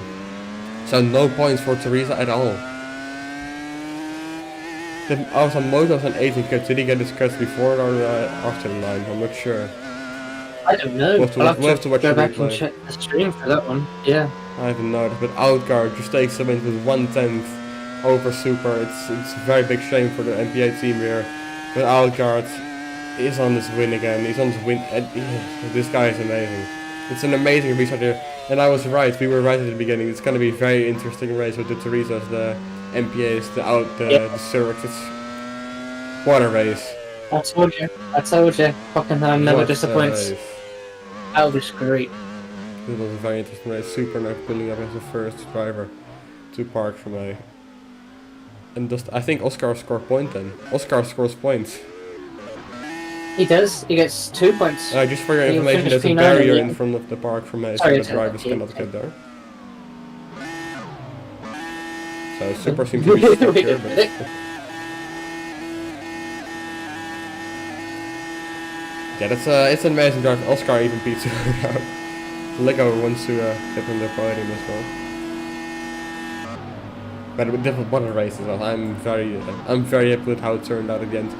So no points for Teresa at all. Also Moto's on 18 cuts. Did he get his cuts before or after the line? I'm not sure. I don't know. We'll have to watch go the back replay. and check the stream for that one. Yeah. I haven't noticed, but Outguard just takes him in with 1/10 over Super. It's a very big shame for the NPA team here. But Outguard is on his win again. He's on his win. This guy is amazing. It's an amazing restart here. And I was right. We were right at the beginning. It's going to be a very interesting race with the Teresas, the MPAs, the Zurich. It's what a race. I told you. Hockenheim never disappoints. That was great. It was a very interesting race. Super now pulling up as the first driver to park from a. And just, I think Oscar scored point then. Oscar scores points. He does. He gets 2 points. Just for your He'll information, finish there's a P9 barrier again. in front of the park from a, so Sorry, the drivers yeah. cannot get there. So Super seems to be stuck here, but yeah, it's an amazing drive. Oscar even beats Lego wants to get on the podium as well. But with different one races, I'm very happy with how it turned out at the end.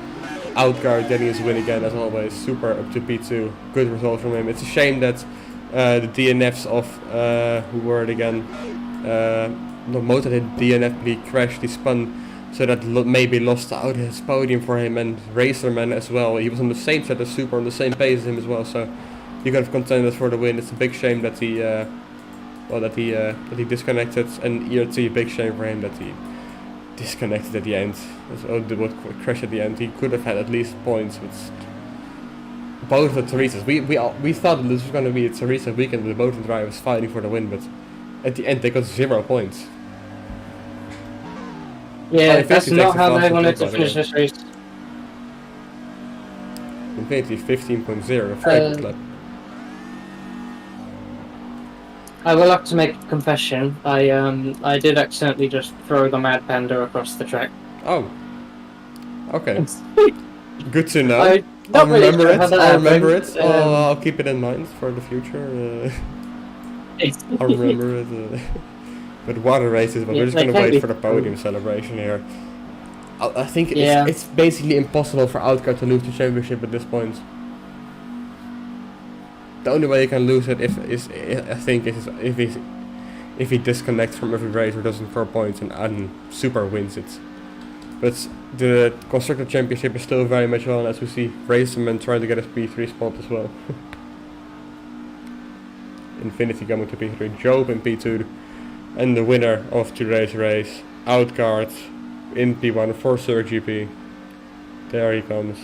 Outguard getting his win again as always. Super up to P2. Good result from him. It's a shame that the DNFs of who were it again? No, Motor did DNF, but he crashed. He spun, so that maybe lost out his podium for him, and Racerman as well. He was on the same set as Super, on the same pace as him as well. So he could have contended for the win. It's a big shame that he that he disconnected, and ERT, big shame for him that he disconnected at the end. What crash at the end. He could have had at least points with both the Teresas. We thought this was going to be a Teresa weekend with both the drivers fighting for the win, but at the end they got 0 points. Yeah, Infinity that's takes not the how they fastest wanted lap, to by the finish way. this race. Infinity 15.0, fastest lap. I will have to make a confession. I did accidentally just throw the Mad Panda across the track. Oh. Okay. Good to know. I'm I'll not really remember sure it. how that I'll remember happened. it. I'll keep it in mind for the future. I'll remember it. But water races, but Yeah, we're just they gonna can wait be for the podium celebration here. I think Yeah. it's basically impossible for Outguard to lose the championship at this point. The only way you can lose it is if he disconnects from every race or doesn't score points and Super wins it. But the Constructor Championship is still very much on, as we see Racerman trying to get his P3 spot as well. Infinity coming to P3, Job in P2, and the winner of today's race, Outguard in P1 for Sir GP. There he comes.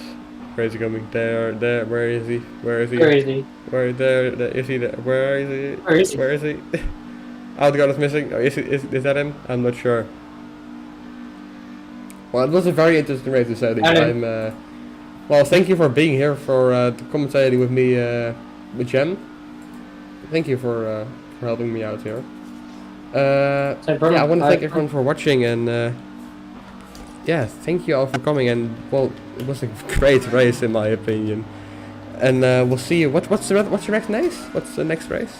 Where is he coming? There, where is he? Where is he? Crazy. Where there is he there? Where is he? Where is he? Where is he? Outguard is missing. Oh, is that him? I'm not sure. Well, it was a very interesting race to say the time. Well, thank you for being here, for commentating with me, with Jem. Thank you for helping me out here. No problem. Yeah, I want to thank everyone for watching, and yeah, thank you all for coming. And well, it was a great race in my opinion. And we'll see you. What's the next race? What's the next race?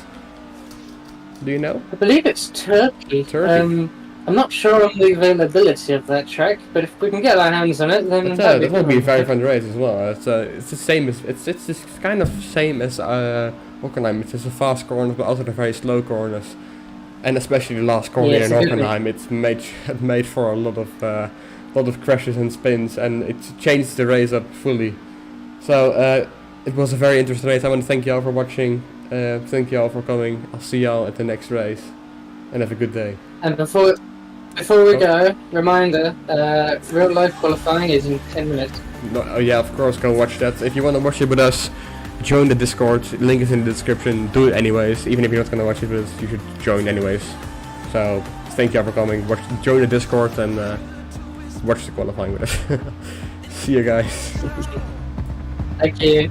Do you know? I believe it's Turkey. Turkey. I'm not sure on the availability of that track, but if we can get our hands on it, then That will be a very fun race as well. It's the same as it's kind of same as Hockenheim. It's just a fast corner, but also the very slow corners, and especially the last corner Yeah, in it's a good Hockenheim. It's made for a lot of crashes and spins, and it changed the race up fully. So it was a very interesting race. I want to thank you all for watching. Thank you all for coming. I'll see y'all at the next race, and have a good day. And before we go, reminder: real life qualifying is in 10 minutes. No, oh yeah, of course, go watch that. If you want to watch it with us, join the Discord. Link is in the description. Do it anyways, even if you're not gonna watch it with us, you should join anyways. So thank you all for coming. Join the Discord and watch the qualifying with us. See you guys. Thank you.